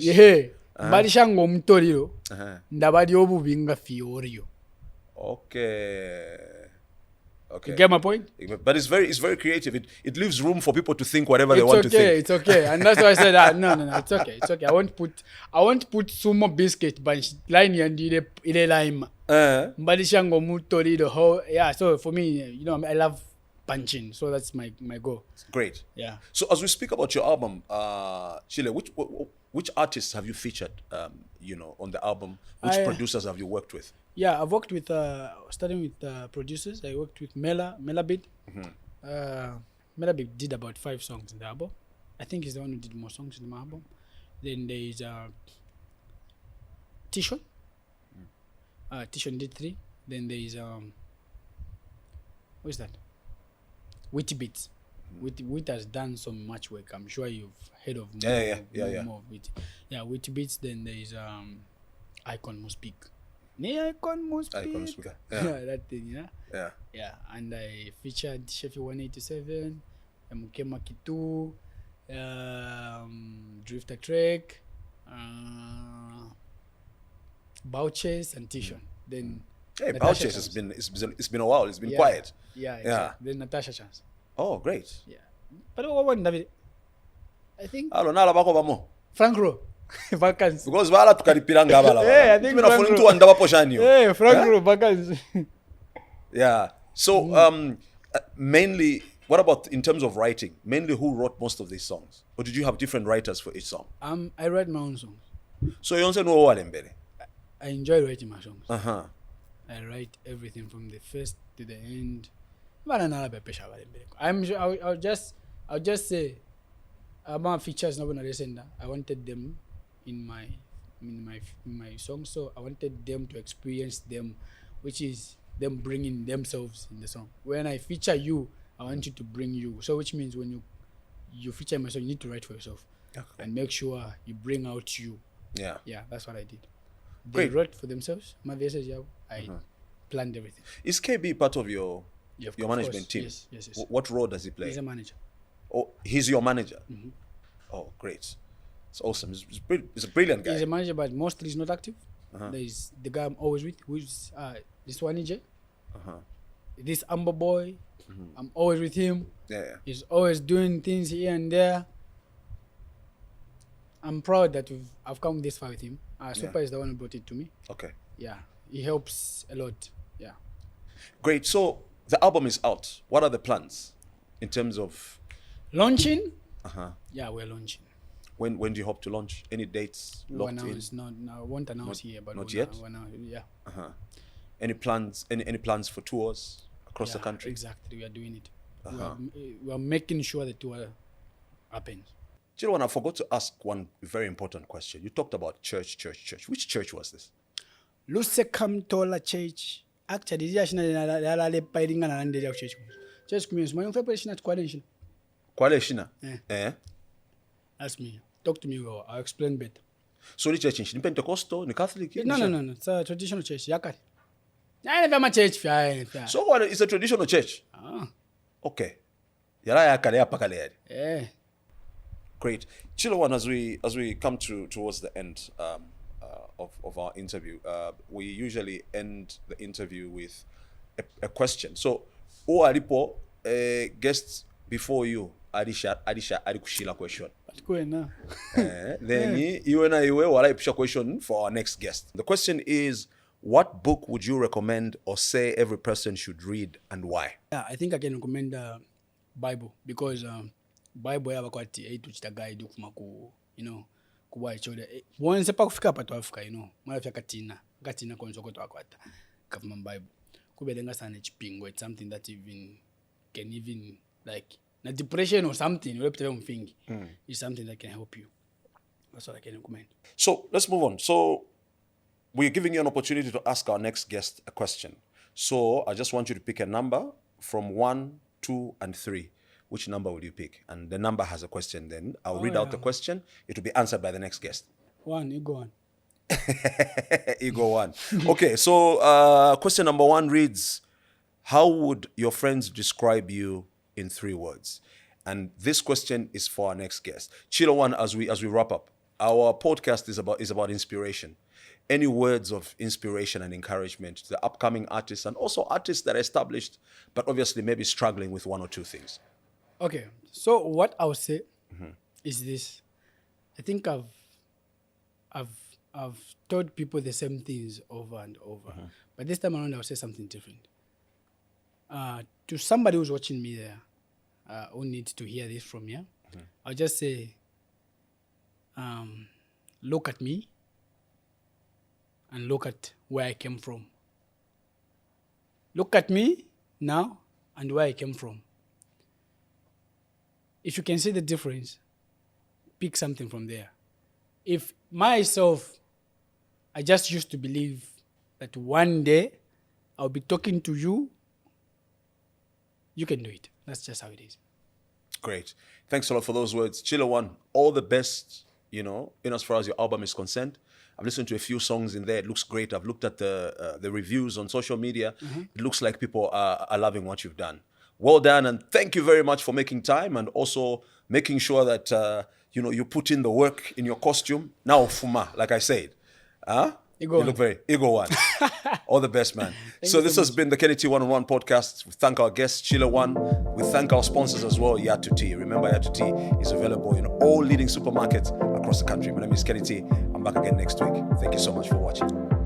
Barishango mtolilo. Ndabadi obubinga fiorio. Okay. You get my point? But it's very creative. It leaves room for people to think whatever they want to think. It's okay. And that's why I said no, it's okay. I won't put sumo biscuit bunch line and ile lime. Mbalishango mutolido. So for me, I love punching. So that's my goal. Great. Yeah. So as we speak about your album, Chile, which artists have you featured on the album? Which producers have you worked with? Yeah, I've worked with, starting with producers. I worked with Mela Bid. Mela Bid did about 5 songs in the album. I think he's the one who did more songs in the album. Then there is Tishon. Tishon did 3. Then there is, what is that? Witty Beats. Wit has done so much work. I'm sure you've heard of more of Witty. Yeah, Witty Beats. Then there is Icon Must Speak. Icon Must Speak. Yeah, that thing, Yeah, and I featured Sheffield 187, Mkema Kitu, Drifter Trek, Bouches and Tishon. Then Bouches it's been a while. It's been quiet. Yeah. Exactly. Then Natasha Chance. Oh, great. Yeah. But what one David? I think Frank Rowe. Vacancy. Because bala tukalipiranga bala. I think Frank Rowe vacancy. Yeah. So mainly, what about in terms of writing? Mainly, who wrote most of these songs, or did you have different writers for each song? I write my own songs. So you don't know what I enjoy writing my songs. I write everything from the first to the end. I'm sure I'll just say about features not gonna listen. I wanted them in my song, so I wanted them to experience them, which is them bringing themselves in the song. When I feature you, I want you to bring you. So which means when you feature my song, you need to write for yourself and make sure you bring out you. Yeah, that's what I did. They wrote for themselves. My message, I planned everything. Is KB part of your management team? Yes. What role does he play? He's a manager. Oh, he's your manager? Oh, great. It's awesome. He's a brilliant guy. He's a manager, but mostly he's not active. There's the guy I'm always with, who's this one EJ. This Amber boy, I'm always with him. Yeah. He's always doing things here and there. I'm proud that I've come this far with him. Super is the one who brought it to me. Okay. Yeah, he helps a lot. Yeah. Great. So the album is out. What are the plans in terms of launching? Yeah, we're launching. When do you hope to launch? Any dates locked in? I won't announce here, but not yet. Yeah. Any plans? Any plans for tours across the country? Exactly, we are doing it. We are making sure the tour happens. Chile One, I forgot to ask one very important question. You talked about church. Which church was this? Lusekamtola Church. Actually, church means my preparation at Qualation. Qualation? Yeah. That's me. Talk to me, I'll explain better. So the church is Pentecostal, the Catholic? No. It's a traditional church. Yakari. I never my church. So what is a traditional church? Okay. Yeah. Great. Chile One, as we come towards the end of our interview, we usually end the interview with a question. So, who are the guests before you? Adikushila question. Then you and I will a question for our next guest. The question is, what book would you recommend or say every person should read and why? Yeah, I think I can recommend Bible because Bible yaba kwati etuchita guide kuma ku kuwa ichoda wonse pa kufika pa to Africa mara fya katina konzo ko to akwata kavuma Bible kubelenga sana chipingo. It's something that can like na depression or something is something that can help you. That's what I can recommend. So let's move on. So we're giving you an opportunity to ask our next guest a question. So I just want you to pick a number from 1, 2, and 3. Which number will you pick? And the number has a question then. I'll read out the question. It will be answered by the next guest. 1, you go on. Ego 1. Okay, so question number 1 reads, how would your friends describe you in 3 words? And this question is for our next guest. Chile One, as we wrap up, our podcast is about inspiration. Any words of inspiration and encouragement to the upcoming artists and also artists that are established, but obviously maybe struggling with 1 or 2 things? Okay, so what I would say is this. I think I've told people the same things over and over, but this time around I'll say something different. To somebody who's watching me there, who needs to hear this from you, I'll just say, look at me and look at where I came from. Look at me now and where I came from. If you can see the difference, pick something from there. If myself, I just used to believe that one day I'll be talking to you, you can do it. That's just how it is. Great. Thanks a lot for those words. Chile One, all the best, in as far as your album is concerned. I've listened to a few songs in there. It looks great. I've looked at the reviews on social media. It looks like people are loving what you've done. Well done, and thank you very much for making time and also making sure that you put in the work in your costume. Now, Fuma, like I said, you look very Ego One. All the best, man. So this has been the Kenny T One-on-One podcast. We thank our guests, Chile One. We thank our sponsors as well, Yatu Tea. Remember, Yatu Tea is available in all leading supermarkets across the country. My name is Kenny T. I'm back again next week. Thank you so much for watching.